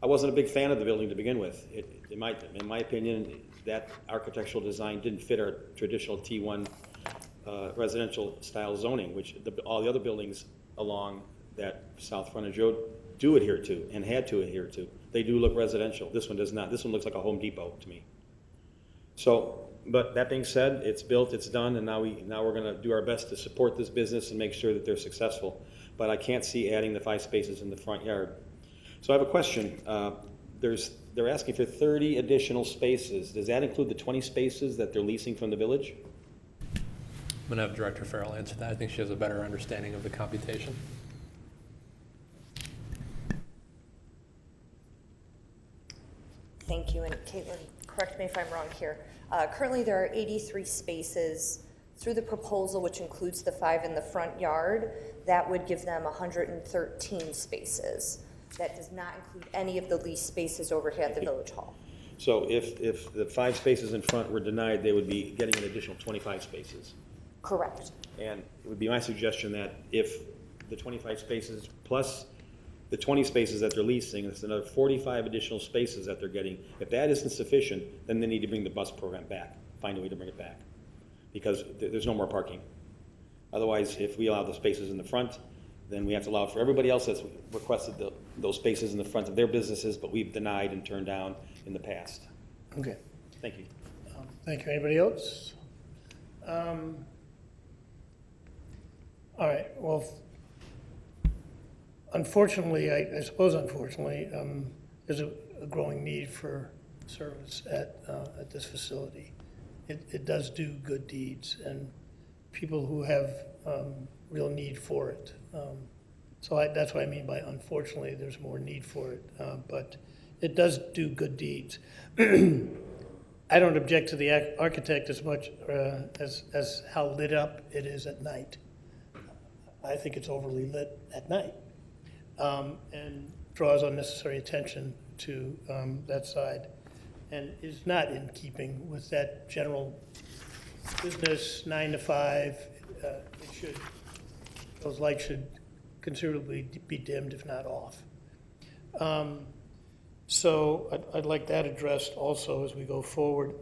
I wasn't a big fan of the building to begin with. In my opinion, that architectural design didn't fit our traditional T1 residential style zoning, which all the other buildings along that south frontage road do adhere to and had to adhere to. They do look residential. This one does not. This one looks like a Home Depot to me. So, but that being said, it's built, it's done, and now we're going to do our best to support this business and make sure that they're successful. But I can't see adding the 5 spaces in the front yard. So I have a question. They're asking for 30 additional spaces. Does that include the 20 spaces that they're leasing from the village? I'm going to have Director Farrell answer that. I think she has a better understanding of the computation. Thank you, and Caitlin, correct me if I'm wrong here. Currently, there are 83 spaces through the proposal, which includes the 5 in the front yard. That would give them 113 spaces. That does not include any of the leased spaces over here at the Village Hall. So if the 5 spaces in front were denied, they would be getting an additional 25 spaces. Correct. And it would be my suggestion that if the 25 spaces plus the 20 spaces that they're leasing, it's another 45 additional spaces that they're getting. If that isn't sufficient, then they need to bring the bus program back, find a way to bring it back, because there's no more parking. Otherwise, if we allow the spaces in the front, then we have to allow for everybody else that's requested those spaces in the front of their businesses, but we've denied and turned down in the past. Okay. Thank you. Thank you. Anybody else? All right. Well, unfortunately, I suppose unfortunately, there's a growing need for service at this facility. It does do good deeds, and people who have real need for it. So that's what I mean by unfortunately, there's more need for it, but it does do good deeds. I don't object to the architect as much as how lit up it is at night. I think it's overly lit at night and draws unnecessary attention to that side, and is not in keeping with that general business 9 to 5. Those lights should considerably be dimmed, if not off. So I'd like that addressed also as we go forward.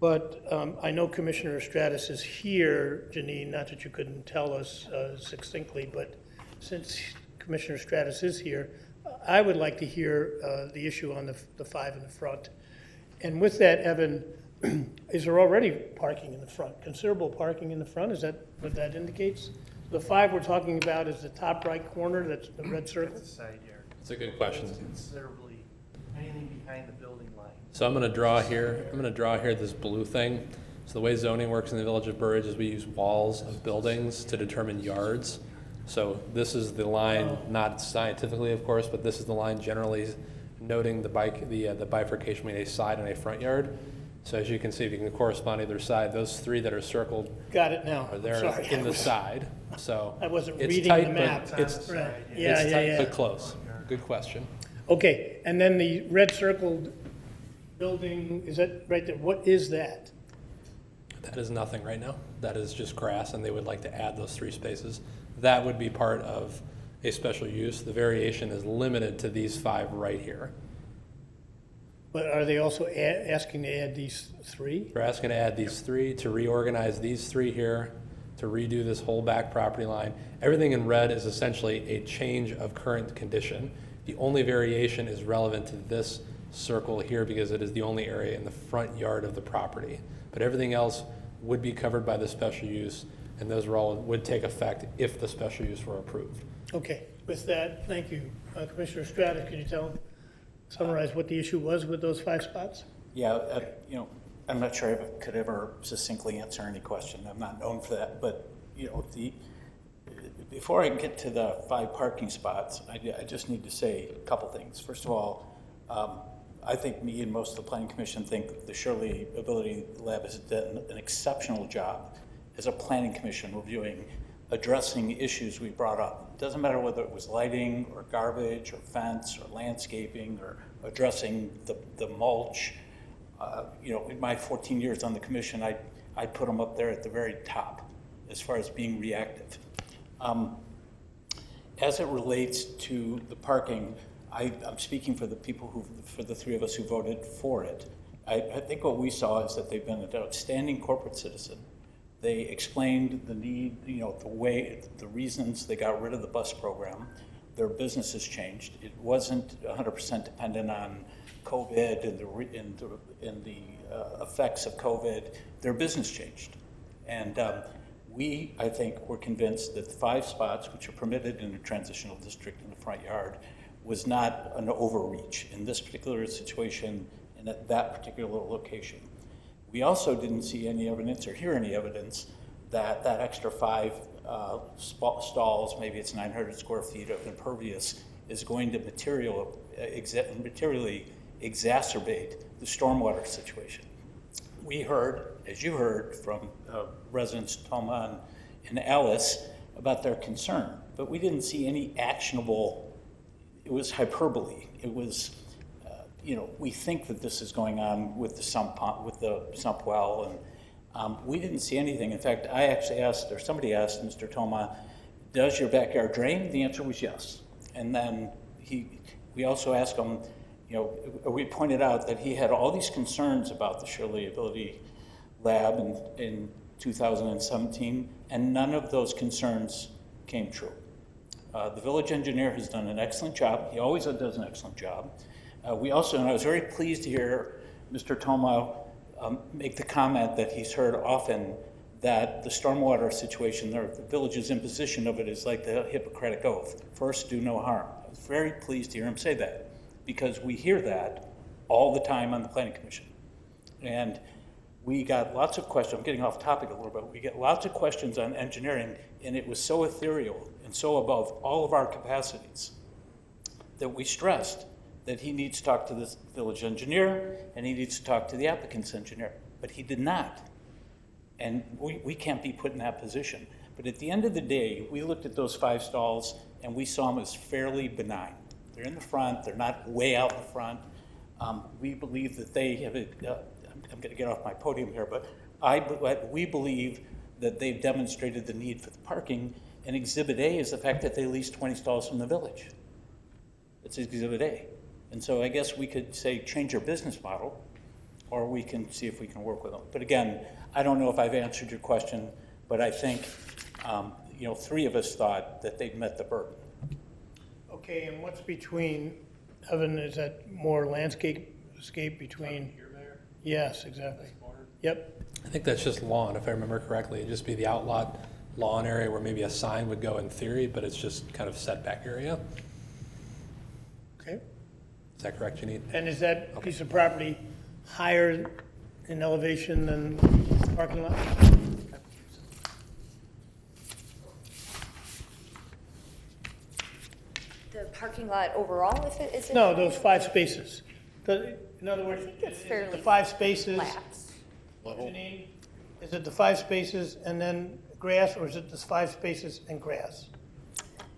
But I know Commissioner Stratus is here, Janine, not that you couldn't tell us succinctly, but since Commissioner Stratus is here, I would like to hear the issue on the 5 in the front. And with that, Evan, is there already parking in the front? Considerable parking in the front? Is that what that indicates? The 5 we're talking about is the top right corner, that's the red circle? That's a side yard. That's a good question. It's considerably, anything behind the building line. So I'm going to draw here this blue thing. So the way zoning works in the Village of Burridge is we use walls of buildings to determine yards. So this is the line, not scientifically, of course, but this is the line generally noting the bifurcation between a side and a front yard. So as you can see, if you can correspond either side, those three that are circled Got it now. are there Sorry. in the side. So I wasn't it's reading tight, the map. but it's, Right. it's Yeah, tight yeah. but close. Good question. Okay, and then the red circled building, is that right there? What is that? That is nothing right now. That is just grass, and they would like to add those 3 spaces. That would be part of a special use. The variation is limited to these 5 right here. But are they also asking to add these 3? They're asking to add these 3, to reorganize these 3 here, to redo this whole back property line. Everything in red is essentially a change of current condition. The only variation is relevant to this circle here because it is the only area in the front yard of the property. But everything else would be covered by the special use, and those are all would take effect if the special use were approved. Okay, with that, thank you. Commissioner Stratus, could you summarize what the issue was with those 5 spots? Yeah, I'm not sure I could ever succinctly answer any question. I'm not known for that, but, before I get to the 5 parking spots, I just need to say a couple things. First of all, I think me and most of the Planning Commission think the Shirley Ability Lab has done an exceptional job as a Planning Commission reviewing, addressing issues we brought up. It doesn't matter whether it was lighting or garbage or fence or landscaping or addressing the mulch. In my 14 years on the commission, I'd put them up there at the very top as far as being reactive. As it relates to the parking, I'm speaking for the people for the 3 of us who voted for it. I think what we saw is that they've been an outstanding corporate citizen. They explained the need, the reasons they got rid of the bus program. Their business has changed. It wasn't 100% dependent on COVID and the effects of COVID. Their business changed. And I think, were convinced that the 5 spots, which are permitted in a transitional district in the front yard, was not an overreach in this particular situation and at that particular location. We also didn't see any evidence or hear any evidence that that extra 5 stalls, maybe it's 900 square feet of impervious, is going to materially exacerbate the stormwater situation. We heard, as you heard, from residents Toma and Alice about their concern, but we didn't see any actionable. It was hyperbole. It was, we think that this is going on with the sump well, and we didn't see anything. In fact, I actually asked, or somebody asked Mr. Toma, does your backyard drain? The answer was yes. And then we also asked him, we pointed out that he had all these concerns about the Shirley Ability Lab in 2017, and none of those concerns came true. The village engineer has done an excellent job. He always does an excellent job. And I was very pleased to hear Mr. Toma make the comment that he's heard often, that the stormwater situation, the village's imposition of it is like the Hippocratic Oath. First, do no harm. I was very pleased to hear him say that, because we hear that all the time on the Planning Commission. And we got lots of questions. I'm getting off topic a little bit. We get lots of questions on engineering, and it was so ethereal and so above all of our capacities that we stressed that he needs to talk to the village engineer and he needs to talk to the applicant's engineer. But he did not. And we can't be put in that position. But at the end of the day, we looked at those 5 stalls and we saw them as fairly benign. They're in the front, they're not way out in the front. We believe that they have, I'm going to get off my podium here, but we believe that they've demonstrated the need for the parking, and Exhibit A is the fact that they leased 20 stalls from the village. It's Exhibit A. And so I guess we could say change your business model, or we can see if we can work with them. But again, I don't know if I've answered your question, but I think 3 of us thought that they'd met the burden. Okay, and what's between, Evan, is that more landscape between? Yes, exactly. Yep. I think that's just lawn, if I remember correctly. It'd just be the outlot lawn area where maybe a sign would go in theory, but it's just kind of setback area. Okay. Is that correct, Janine? And is that piece of property higher in elevation than the parking lot? The parking lot overall, if it is? No, those 5 spaces. In other words, it's is it fairly the 5 spaces? flat. Janine, is it the 5 spaces and then grass, or is it the 5 spaces and grass?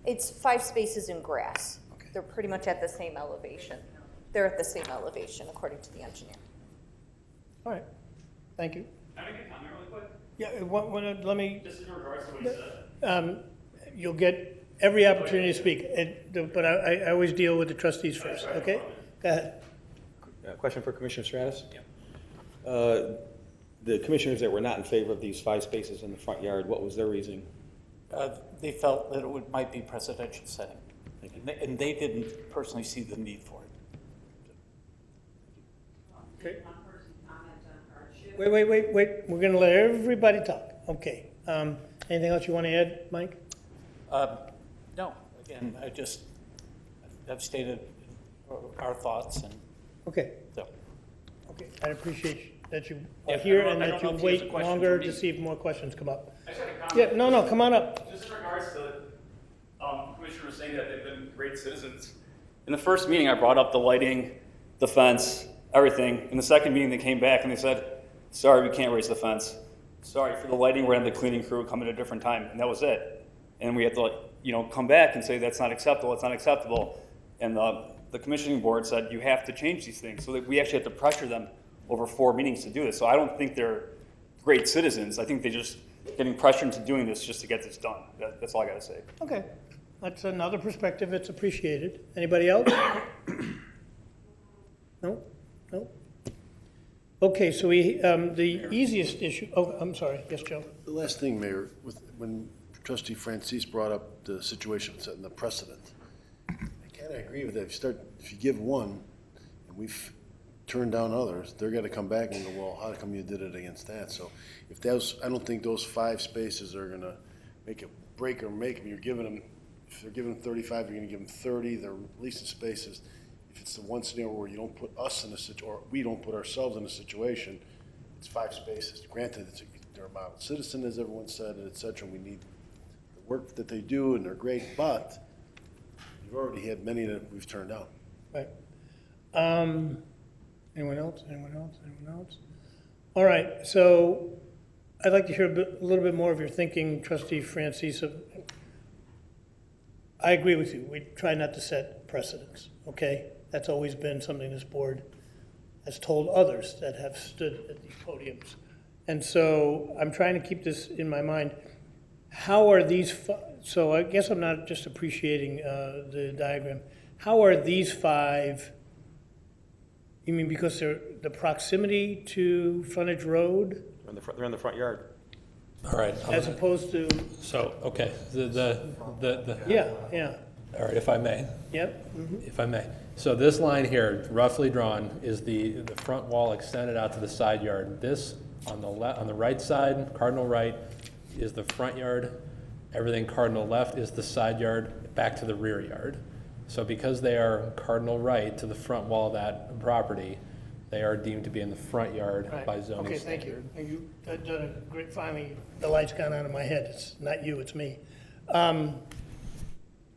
It's 5 spaces in grass. They're pretty much at the same elevation. They're at the same elevation according to the engineer. All right, thank you. Can I make a comment really quick? Yeah, let me, Just in regards to what he said. you'll get every opportunity to speak, but I always deal with the trustees first, okay? Go ahead. Question for Commissioner Stratus? The commissioners that were not in favor of these 5 spaces in the front yard, what was their reasoning? They felt that it might be precedential setting. And they didn't personally see the need for it. Okay. Wait, we're gonna let everybody talk, okay. Anything else you want to add, Mike? No, again, I've stated our thoughts and Okay. so. Okay, I appreciate that you Yeah, are here I and don't that know you if he has a wait question longer for me. to see if more questions come up. I just had a comment. Yeah, no, come on up. Just in regards to, Commissioner was saying that they've been great citizens. In the first meeting, I brought up the lighting, the fence, everything. In the second meeting, they came back and they said, sorry, we can't raise the fence. Sorry, for the lighting, we're gonna have the cleaning crew come at a different time, and that was it. And we had to, come back and say, that's not acceptable, it's not acceptable. And the commissioning board said, you have to change these things. So that we actually have to pressure them over 4 meetings to do this. So I don't think they're great citizens. I think they're just getting pressured into doing this just to get this done. That's all I gotta say. Okay, that's another perspective, it's appreciated. Anybody else? No? Okay, so the easiest issue, I'm sorry, yes, Joe? The last thing, Mayor, when trustee Francis brought up the situation setting the precedent, I kind of agree with that. If you give one, and we've turned down others, they're gonna come back and go, well, how come you did it against that? So I don't think those 5 spaces are gonna make it break or make them. You're giving them, if they're giving them 35, you're gonna give them 30, they're releasing spaces. If it's the one scenario where you don't put us in a situation, or we don't put ourselves in a situation, it's 5 spaces. Granted, they're a model citizen, as everyone said, and et cetera. We need the work that they do, and they're great, but you've already had many that we've turned down. Right. Anyone else? All right, so I'd like to hear a little bit more of your thinking, trustee Francis. I agree with you. We try not to set precedents, okay? That's always been something this board has told others that have stood at these podiums. And so I'm trying to keep this in my mind. How are these, so I guess I'm not just appreciating the diagram. How are these 5, you mean because they're the proximity to frontage road They're in the front yard. All right. as opposed to, So, okay, yeah, all right, if I may. yep, If I may. So this line here, roughly drawn, is the front wall extended out to the side yard. This, on the right side, cardinal right, is the front yard. Everything cardinal left is the side yard, back to the rear yard. So because they are cardinal right to the front wall of that property, they are deemed to be in the front yard right. by zoning Okay, thank standard. you. You've done a great, finally, the light's gone out of my head. It's not you, it's me.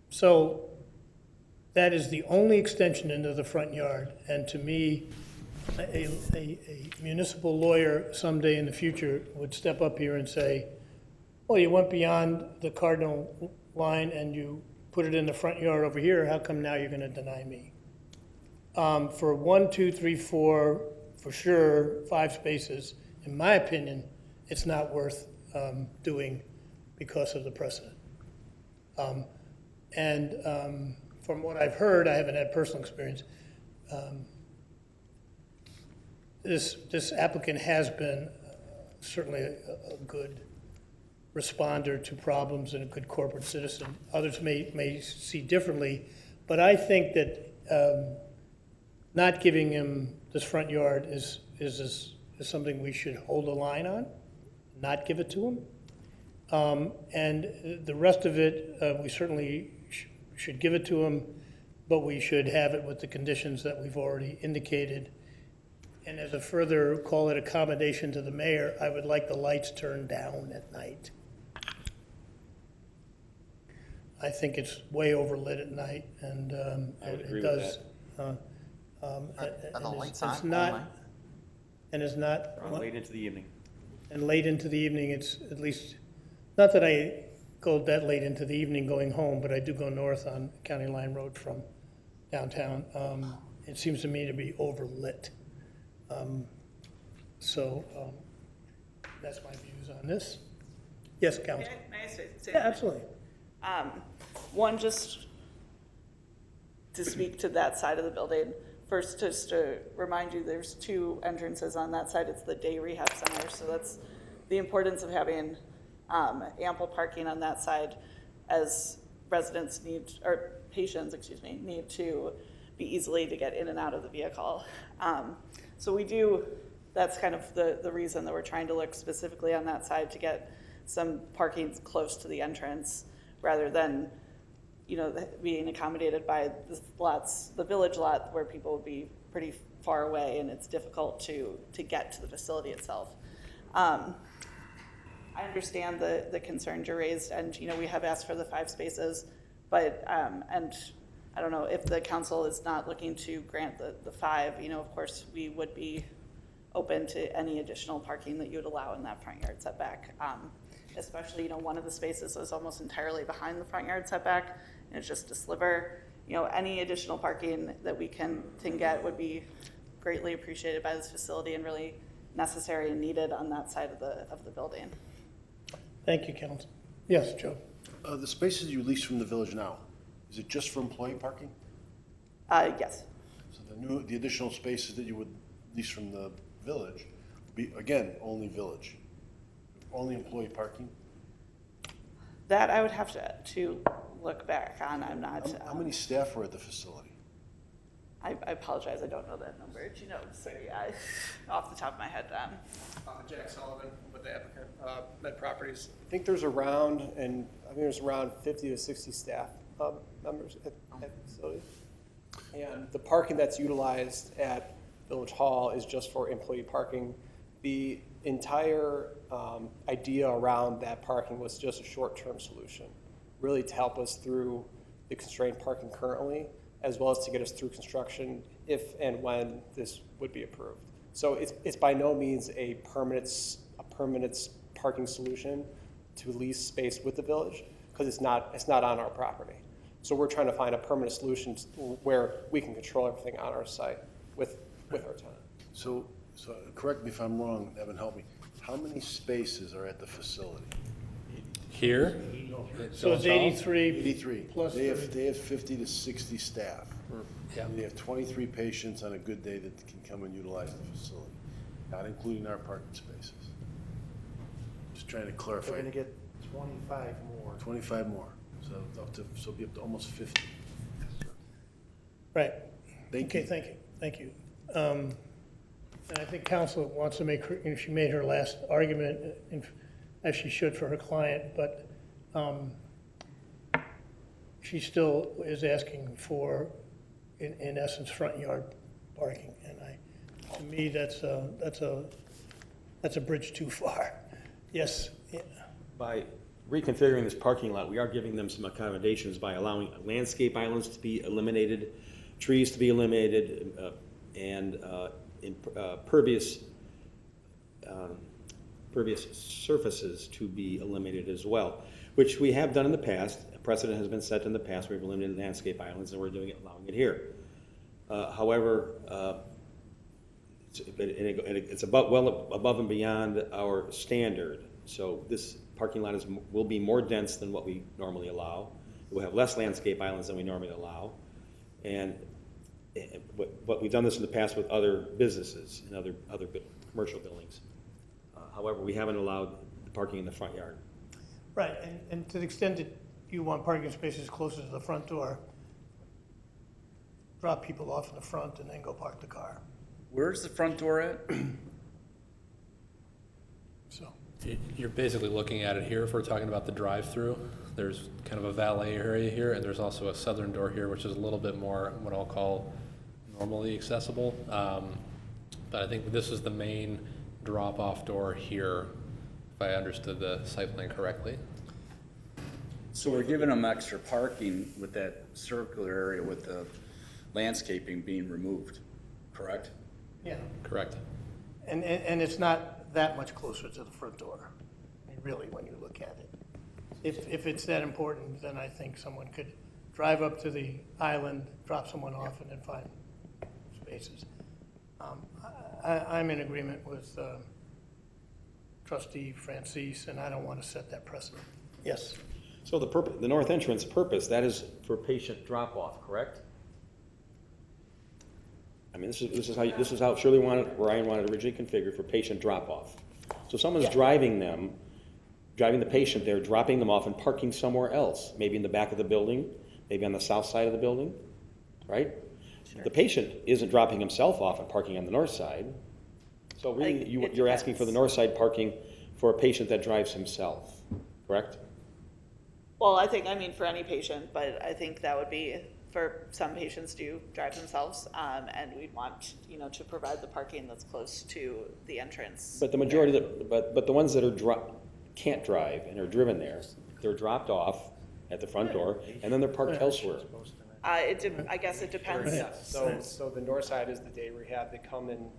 So that is the only extension into the front yard. And to me, a municipal lawyer someday in the future would step up here and say, well, you went beyond the cardinal line and you put it in the front yard over here, how come now you're gonna deny me? For 1, 2, 3, 4, for sure, 5 spaces, in my opinion, it's not worth doing because of the precedent. From what I've heard, I haven't had personal experience, this applicant has been certainly a good responder to problems and a good corporate citizen. Others may see differently, but I think that not giving him this front yard is something we should hold a line on, not give it to him. And the rest of it, we certainly should give it to him, but we should have it with the conditions that we've already indicated. And as a further, call it accommodation to the mayor, I would like the lights turned down at night. I think it's way overlit at night, and I would agree it with does. and the lights it's on all not, night? and it's not. Late into the evening. And late into the evening, it's at least, not that I go that late into the evening going home, but I do go north on County Line Road from downtown. It seems to me to be overlit. So that's my views on this. Yes, Council? May I say? Yeah, absolutely. One, just to speak to that side of the building. First, just to remind you, there's two entrances on that side. It's the day rehab center, so that's the importance of having ample parking on that side, as residents need, or patients, excuse me, need to be easily to get in and out of the vehicle. So we do, that's kind of the reason that we're trying to look specifically on that side to get some parking close to the entrance, rather than, you know, being accommodated by the lots, the village lot, where people would be pretty far away and it's difficult to get to the facility itself. I understand the concerns you raised, and, you know, we have asked for the 5 spaces, but, and I don't know, if the council is not looking to grant the 5, you know, of course, we would be open to any additional parking that you would allow in that front yard setback. Especially, you know, one of the spaces is almost entirely behind the front yard setback, and it's just a sliver. You know, any additional parking that we can get would be greatly appreciated by this facility and really necessary and needed on that side of the building. Thank you, Council. Yes, Joe? The spaces you lease from the village now, is it just for employee parking? Yes. So the additional spaces that you would lease from the village, be, again, only village, only employee parking? That I would have to look back on. I'm not. How many staff were at the facility? I apologize. I don't know that number. Do you know? Sorry, off the top of my head. Jack Sullivan with the applicant, Med Properties. I think there's around, and I think there's around 50 to 60 staff members at the facility. And the parking that's utilized at Village Hall is just for employee parking. The entire idea around that parking was just a short-term solution, really to help us through the constrained parking currently, as well as to get us through construction if and when this would be approved. So it's by no means a permanent parking solution to lease space with the village, because it's not on our property. So we're trying to find a permanent solution where we can control everything on our site with our tenant. So correct me if I'm wrong, Evan, help me. How many spaces are at the facility? Here? So it's 83. 83. Plus They have 50 to 60 staff. Yeah. And they have 23 patients on a good day that can come and utilize the facility, not including our parking spaces. Just trying to clarify. We're gonna get 25 more. 25 more, so it'll be up to almost 50. Right. Thank Okay, you. thank you. And I think council wants to make her, she made her last argument, as she should for her client, but she still is asking for, in essence, front yard parking. And to me, that's a bridge too far. Yes. Yeah. By reconfiguring this parking lot, we are giving them some accommodations by allowing landscape islands to be eliminated, trees to be eliminated, and pervious surfaces to be eliminated as well, which we have done in the past. A precedent has been set in the past. We've eliminated landscape islands, and we're doing it, allowing it here. However, it's well above and beyond our standard. So this parking lot will be more dense than what we normally allow. It will have less landscape islands than we normally allow. And what we've done this in the past with other businesses and other commercial buildings. However, we haven't allowed the parking in the front yard. Right, and to the extent that you want parking spaces closer to the front door, drop people off in the front and then go park the car. Where's the front door at? So You're basically looking at it here if we're talking about the drive-through. There's kind of a valet area here, and there's also a southern door here, which is a little bit more what I'll call normally accessible. But I think this is the main drop-off door here, if I understood the site plan correctly. So we're giving them extra parking with that circular area with the landscaping being removed. correct? Yeah. Correct. And it's not that much closer to the front door, I mean, really, when you look at it. If it's that important, then I think someone could drive up to the island, drop someone off, and then find spaces. I'm in agreement with trustee Francis, and I don't want to set that precedent. Yes? So the north entrance purpose, that is for patient drop-off, correct? I mean, this is how Shirley Ryan wanted originally configured for patient drop-off. So someone's driving the patient there, dropping them off and parking somewhere else, maybe in the back of the building, maybe on the south side of the building, right? Sure. The patient isn't dropping himself off and parking on the north side. So really, you're asking for the north side parking for a patient that drives himself, correct? Well, I mean, for any patient, but I think that would be, for some patients do drive themselves, and we'd want, to provide the parking that's close to the entrance. But the majority but the ones that are can't drive and are driven there, they're dropped off at the front door, and then they're parked elsewhere. I guess it depends. So the north side is the day rehab. They come in,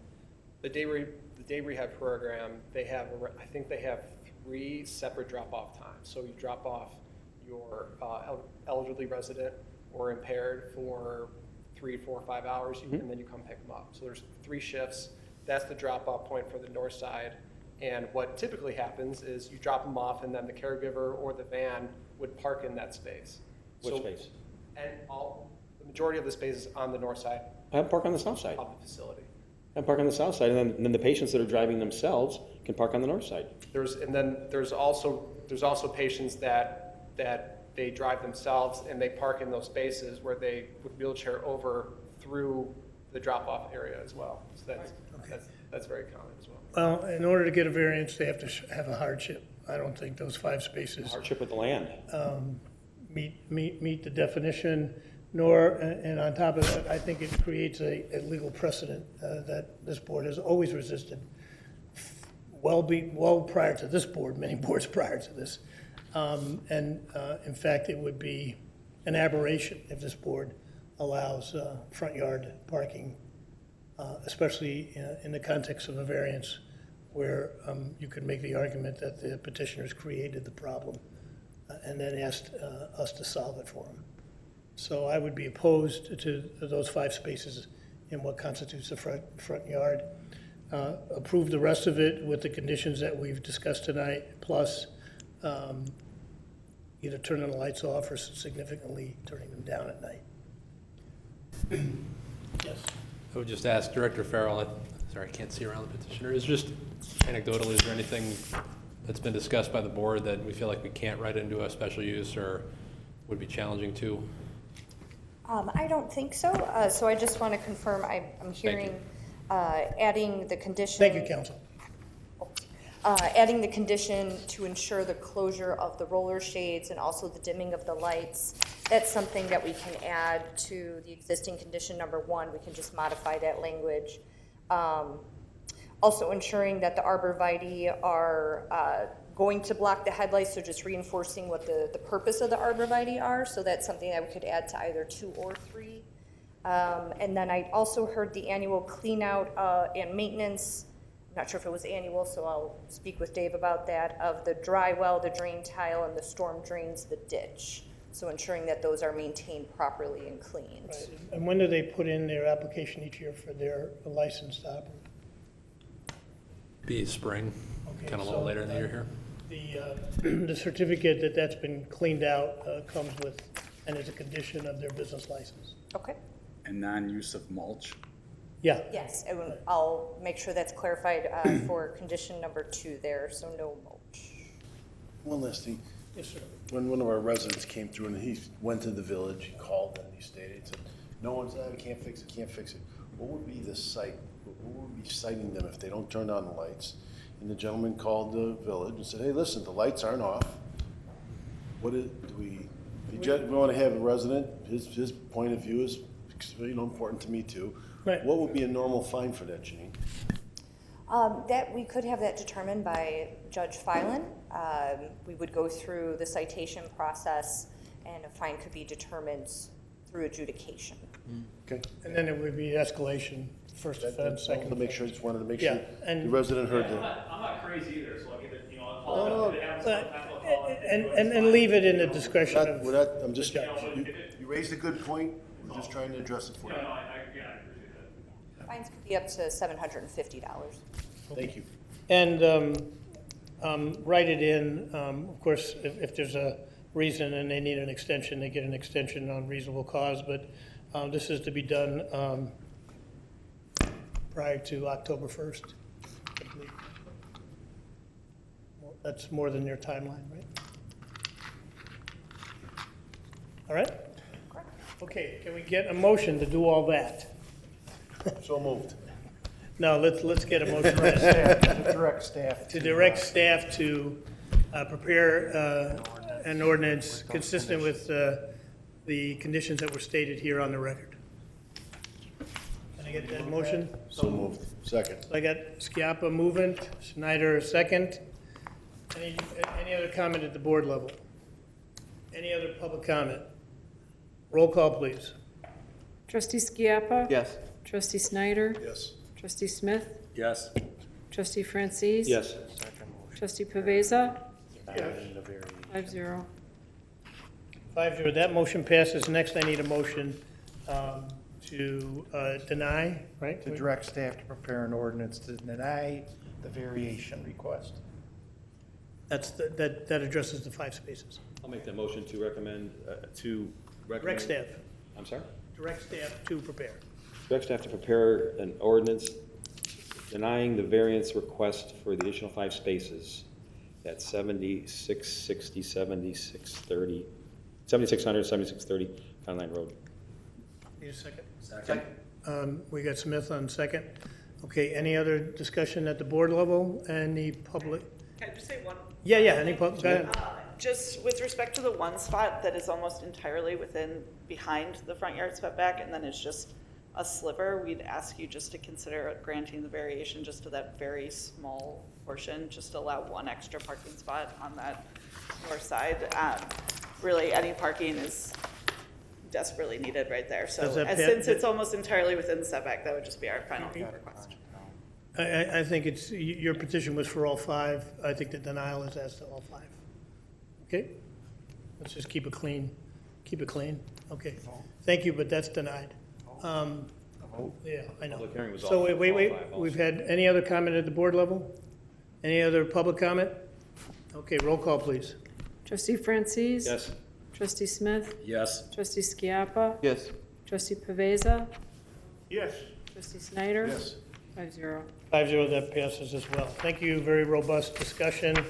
the day rehab program, they have, I think they have 3 separate drop-off times. So you drop off your elderly resident or impaired for 3, 4, 5 hours, and then you come pick them up. So there's 3 shifts. That's the drop-off point for the north side. And what typically happens is you drop them off, and then the caregiver or the van would park in that space. Which space? And the majority of the space is on the north side. Have them park on the south side. Of the facility. Have them park on the south side, and then the patients that are driving themselves can park on the north side. There's also patients that they drive themselves and they park in those spaces where they would wheelchair over through the drop-off area as well. So that's very common as well. Well, in order to get a variance, they have to have a hardship. I don't think those 5 spaces Hardship with the land. meet the definition, and on top of that, I think it creates a legal precedent that this board has always resisted, well prior to this board, many boards prior to this. In fact, it would be an aberration if this board allows front yard parking, especially in the context of a variance where you could make the argument that the petitioners created the problem and then asked us to solve it for them. So I would be opposed to those 5 spaces in what constitutes a front yard. Approve the rest of it with the conditions that we've discussed tonight, plus either turning the lights off or significantly turning them down at night. Yes. I would just ask Director Farrell, sorry, I can't see around the petitioner, is just anecdotally, is there anything that's been discussed by the board that we feel like we can't write into a special use or would be challenging to? I don't think so. So I just want to confirm, I'm hearing adding the condition. Thank you, counsel. Adding the condition to ensure the closure of the roller shades and also the dimming of the lights. That's something that we can add to the existing condition number 1. We can just modify that language. Also ensuring that the arborvitae are going to block the headlights, so just reinforcing what the purpose of the arborvitae are. So that's something that we could add to either 2 or 3. And then I also heard the annual clean out and maintenance. I'm not sure if it was annual, so I'll speak with Dave about that, of the dry well, the drain tile, and the storm drains, the ditch. So ensuring that those are maintained properly and cleaned. Right. And when do they put in their application each year for their license to operate? Be spring, kind of a little later in the year here. The certificate that's been cleaned out comes with, and is a condition of their business license. Okay. And non-use of mulch? Yeah. Yes, I'll make sure that's clarified for condition number 2 there, so no mulch. One last thing. Yes, sir. When one of our residents came through and he went to the village, he called and he stated, he said, no one's there, can't fix it. What would be the site? What would be citing them if they don't turn on the lights? And the gentleman called the village and said, hey, listen, the lights aren't off. We want to have a resident, his point of view is important to me too. Right. What would be a normal fine for that, Janine? That we could have that determined by Judge Filan. We would go through the citation process, and a fine could be determined through adjudication. Okay. And then it would be escalation first offense, second. To make sure, just wanted to make Yeah, sure and- the resident heard I'm that. not crazy either, so I'll give it, you know, I'll No, call no, it. If it happens sometimes, I'll call it. And leave it in the discretion We're of. not, I'm just, you raised a good point, we're just trying to address it for you. Yeah, I appreciate that. Fines could be up to $750. Thank you. And write it in, of course, if there's a reason and they need an extension, they get an extension on reasonable cause, but this is to be done prior to October 1st. I believe. Well, that's more than your timeline, right? All right? Okay, can we get a motion to do all that? So moved. No, let's get a motion from the staff. To direct staff. To direct staff to prepare an ordinance consistent with the conditions that were stated here on the record. Can I get that motion? So moved. Second. I got Schiappa moving, Snyder second. Any other comment at the board level? Any other public comment? Roll call, please. Trustee Skiappa? Yes. Trustee Snyder? Yes. Trustee Smith? Yes. Trustee Francis? Yes. Trustee Pavesa? Yes. 5-0. 5-0, that motion passes. Next, I need a motion to deny, right? To direct staff to prepare an ordinance to deny the variation request. That addresses the 5 spaces. I'll make that motion to recommend, Direct staff. I'm sorry? Direct staff to prepare. Direct staff to prepare an ordinance denying the variance request for the additional 5 spaces at 7660, 7630, 7600, 7630 County Line Road. Need a second? Second. We got Smith on second. Okay, any other discussion at the board level? Any public? Can I just say one? Yeah, any public, go ahead. Just with respect to the one spot that is almost entirely behind the front yard setback, and then it's just a sliver, we'd ask you just to consider granting the variation just to that very small portion, just to allow one extra parking spot on that north side. Really, any parking is desperately needed right there. So since it's almost entirely within the setback, that would just be our final request. I think your petition was for all 5. I think the denial is as to all 5. Okay? Let's just keep it clean. Keep it clean. Okay. Thank you, but that's denied. Yeah, I know. Public hearing was So all- wait. all 5 also. We've had any other comment at the board level? Any other public comment? Okay, roll call, please. Trustee Francis? Yes. Trustee Smith? Yes. Trustee Skiappa? Yes. Trustee Pavesa? Yes. Trustee Snyder? Yes. 5-0. 5-0, that passes as well. Thank you, very robust discussion. A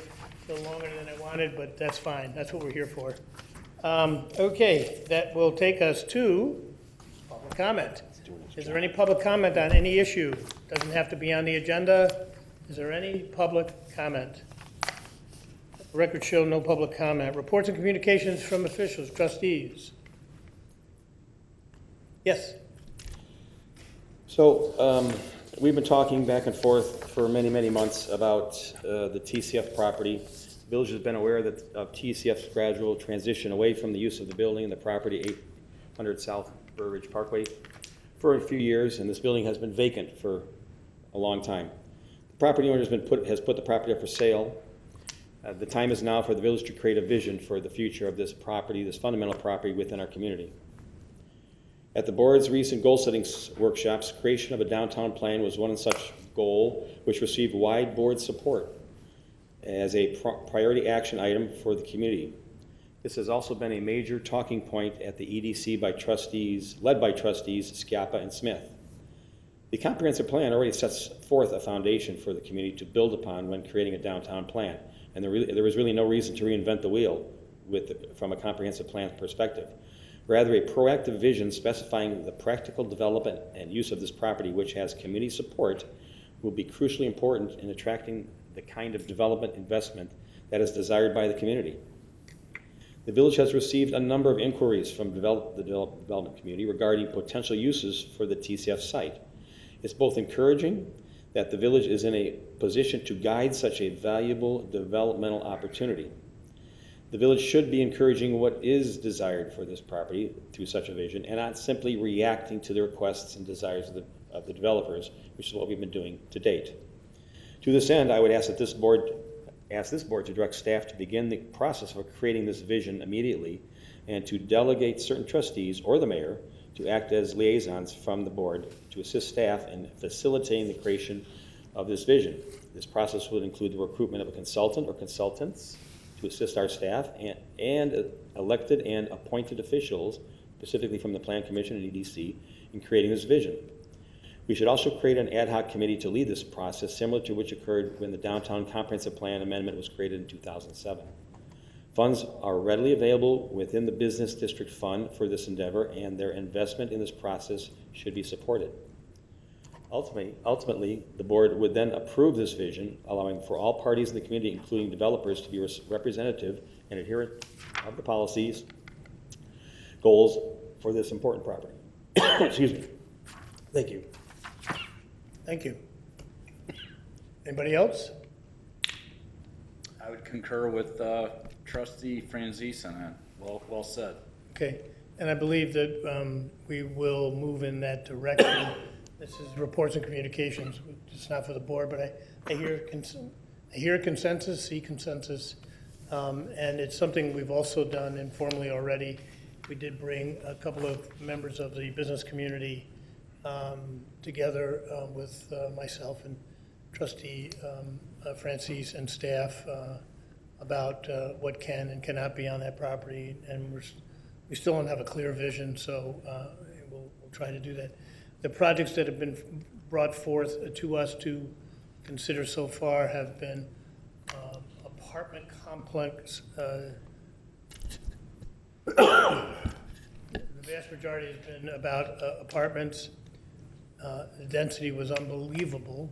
little longer than I wanted, but that's fine. That's what we're here for. Okay, that will take us to public comment. Is there any public comment on any issue? Doesn't have to be on the agenda. Is there any public comment? Record show no public comment. Reports and communications from officials, trustees. Yes. So, we've been talking back and forth for many, many months about the TCF property. The village has been aware that of TCF's gradual transition away from the use of the building and the property 800 South Burr Ridge Parkway for a few years, and this building has been vacant for a long time. The property owner has put the property up for sale. The time is now for the village to create a vision for the future of this property, this fundamental property within our community. At the board's recent goal-setting workshops, creation of a downtown plan was one such goal, which received wide board support as a priority action item for the community. This has also been a major talking point at the EDC led by trustees Schiappa and Smith. The comprehensive plan already sets forth a foundation for the community to build upon when creating a downtown plan, and there was really no reason to reinvent the wheel from a comprehensive plan perspective. Rather, a proactive vision specifying the practical development and use of this property, which has community support, will be crucially important in attracting the kind of development investment that is desired by the community. The village has received a number of inquiries from the development community regarding potential uses for the TCF site. It's both encouraging that the village is in a position to guide such a valuable developmental opportunity. The village should be encouraging what is desired for this property through such a vision and not simply reacting to the requests and desires of the of the developers, which is what we've been doing to date. To this end, I would ask that this board to direct staff to begin the process of creating this vision immediately and to delegate certain trustees or the mayor to act as liaisons from the board to assist staff in facilitating the creation of this vision. This process would include the recruitment of a consultant or consultants to assist our staff and elected and appointed officials, specifically from the Plan Commission and EDC, in creating this vision. We should also create an ad hoc committee to lead this process, similar to which occurred when the Downtown Comprehensive Plan Amendment was created in 2007. Funds are readily available within the Business District Fund for this endeavor, and their investment in this process should be supported. Ultimately, the board would then approve this vision, allowing for all parties in the community, including developers, to be representative and adherent of the policies, goals for this important property. Excuse me. Thank you. Thank you. Anybody else? I would concur with trustee Franzese on that. Well said. Okay, and I believe that we will move in that direction. This is reports and communications. It's not for the board, but I hear consensus, see consensus, and it's something we've also done informally already. We did bring a couple of members of the business community together with myself and trustee Francis and staff about what can and cannot be on that property, and we still don't have a clear vision, so we'll try to do that. The projects that have been brought forth to us to consider so far have been apartment complex. The vast majority has been about apartments. The density was unbelievable,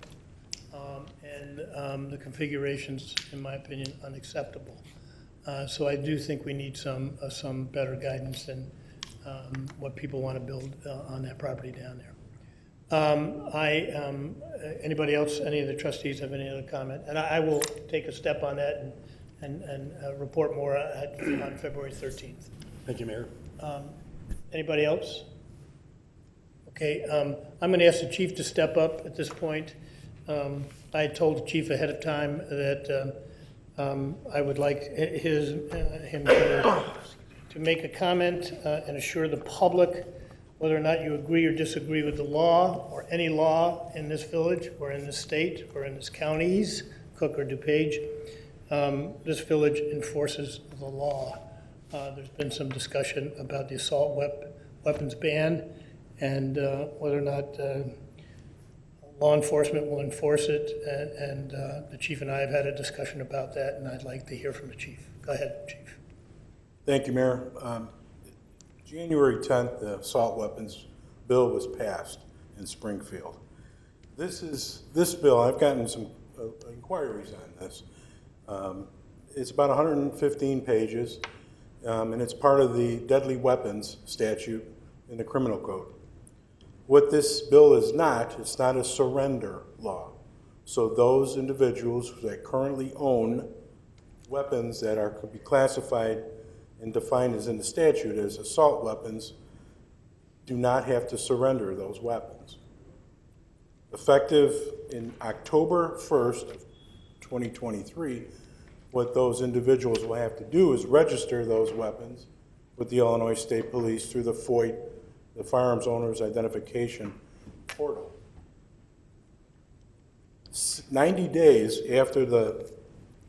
and the configurations, in my opinion, unacceptable. So I do think we need some better guidance than what people want to build on that property down there. Anybody else, any of the trustees have any other comment? And I will take a step on that and report more on February 13th. Thank you, Mayor. Anybody else? Okay, I'm going to ask the chief to step up at this point. I had told the chief ahead of time that I would like him to make a comment and assure the public whether or not you agree or disagree with the law or any law in this village or in this state or in this counties, Cook or DuPage. This village enforces the law. There's been some discussion about the assault weapons ban and whether or not law enforcement will enforce it, and the chief and I have had a discussion about that, and I'd like to hear from the chief. Go ahead, chief. Thank you, Mayor. January 10th, the assault weapons bill was passed in Springfield. This bill, I've gotten some inquiries on this. It's about 115 pages, and it's part of the deadly weapons statute in the criminal code. What this bill is not, it's not a surrender law. So those individuals that currently own weapons that could be classified and defined as in the statute as assault weapons do not have to surrender those weapons. Effective in October 1st of 2023, what those individuals will have to do is register those weapons with the Illinois State Police through the FOID, the Firearms Owners Identification Portal. 90 days after the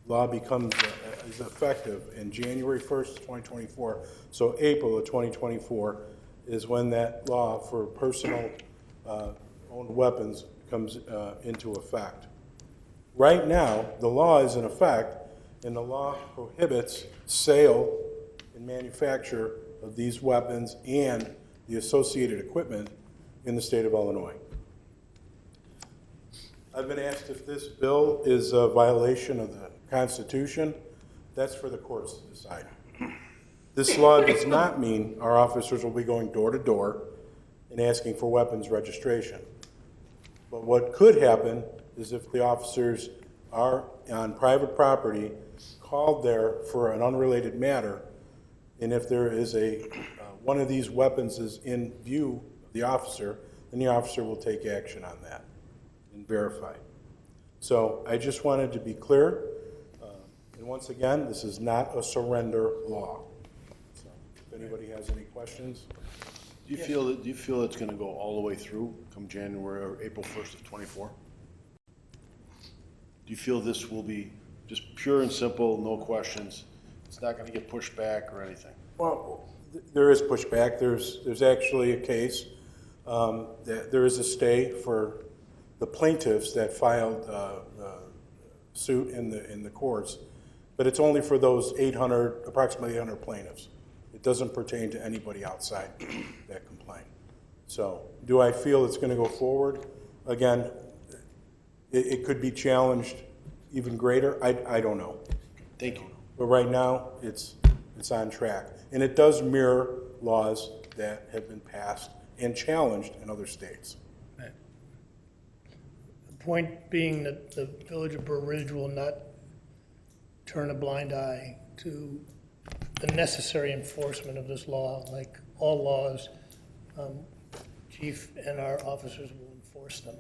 law becomes is effective in January 1st, 2024, so April of 2024 is when that law for personal owned weapons comes into effect. Right now, the law is in effect, and the law prohibits sale and manufacture of these weapons and the associated equipment in the state of Illinois. I've been asked if this bill is a violation of the Constitution. That's for the courts to decide. This law does not mean our officers will be going door to door and asking for weapons registration. But what could happen is if the officers are on private property, called there for an unrelated matter, and if there is one of these weapons is in view of the officer, then the officer will take action on that and verify. So I just wanted to be clear. And once again, this is not a surrender law. So if anybody has any questions. Do you feel it's gonna go all the way through come January or April 1st of '24? Do you feel this will be just pure and simple, no questions? It's not gonna get pushed back or anything? Well, there is pushback. There's actually a case that there is a stay for the plaintiffs that filed suit in the courts, but it's only for those approximately 800 plaintiffs. It doesn't pertain to anybody outside that complaint. So do I feel it's going to go forward? Again, it could be challenged even greater. I don't know. Thank you. But right now, it's on track. And it does mirror laws that have been passed and challenged in other states. The point being that the Village of Burr Ridge will not turn a blind eye to the necessary enforcement of this law. Like all laws, Chief and our officers will enforce them.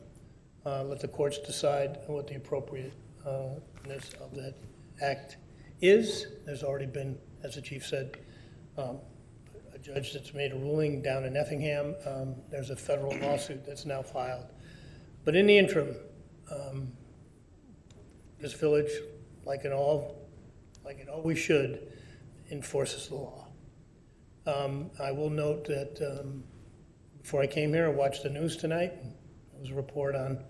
Let the courts decide what the appropriateness of that act is. There's already been, as the Chief said, a judge that's made a ruling down in Effingham. There's a federal lawsuit that's now filed. But in the interim, this village, like it always should, enforces the law. I will note that before I came here, I watched the news tonight. There was a report on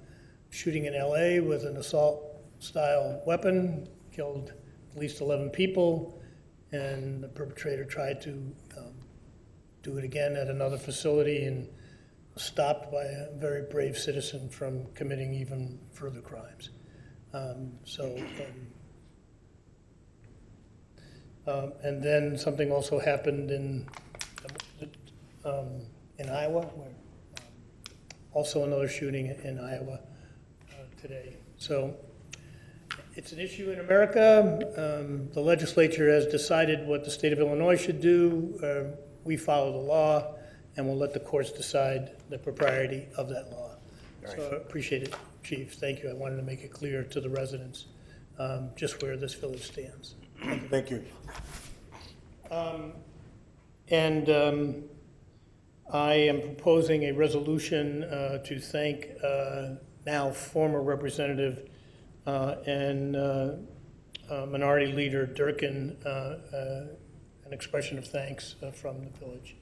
shooting in LA with an assault-style weapon, killed at least 11 people, and the perpetrator tried to do it again at another facility and was stopped by a very brave citizen from committing even further crimes. And then something also happened in Iowa, where also another shooting in Iowa today. So it's an issue in America. The legislature has decided what the state of Illinois should do. We follow the law, and we'll let the courts decide the propriety of that law. So I appreciate it, Chief. Thank you. I wanted to make it clear to the residents just where this village stands. Thank you. I am proposing a resolution to thank now former Representative and Minority Leader Durkin, an expression of thanks from the village.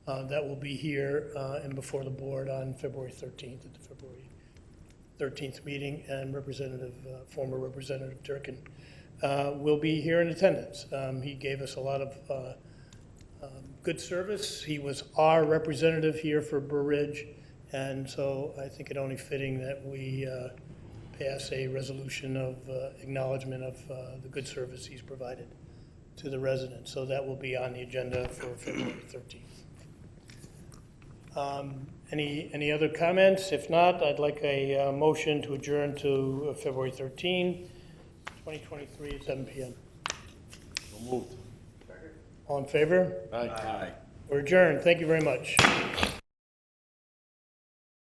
That will be here and before the board on February 13th at the February 13th meeting, and former Representative Durkin will be here in attendance. He gave us a lot of good service. He was our representative here for Burr Ridge, and so I think it only fitting that we pass a resolution of acknowledgement of the good service he's provided to the residents. So that will be on the agenda for February 13th. Any other comments? If not, I'd like a motion to adjourn to February 13, 2023 at 7 p.m. So moved. All in favor? Aye. We're adjourned. Thank you very much.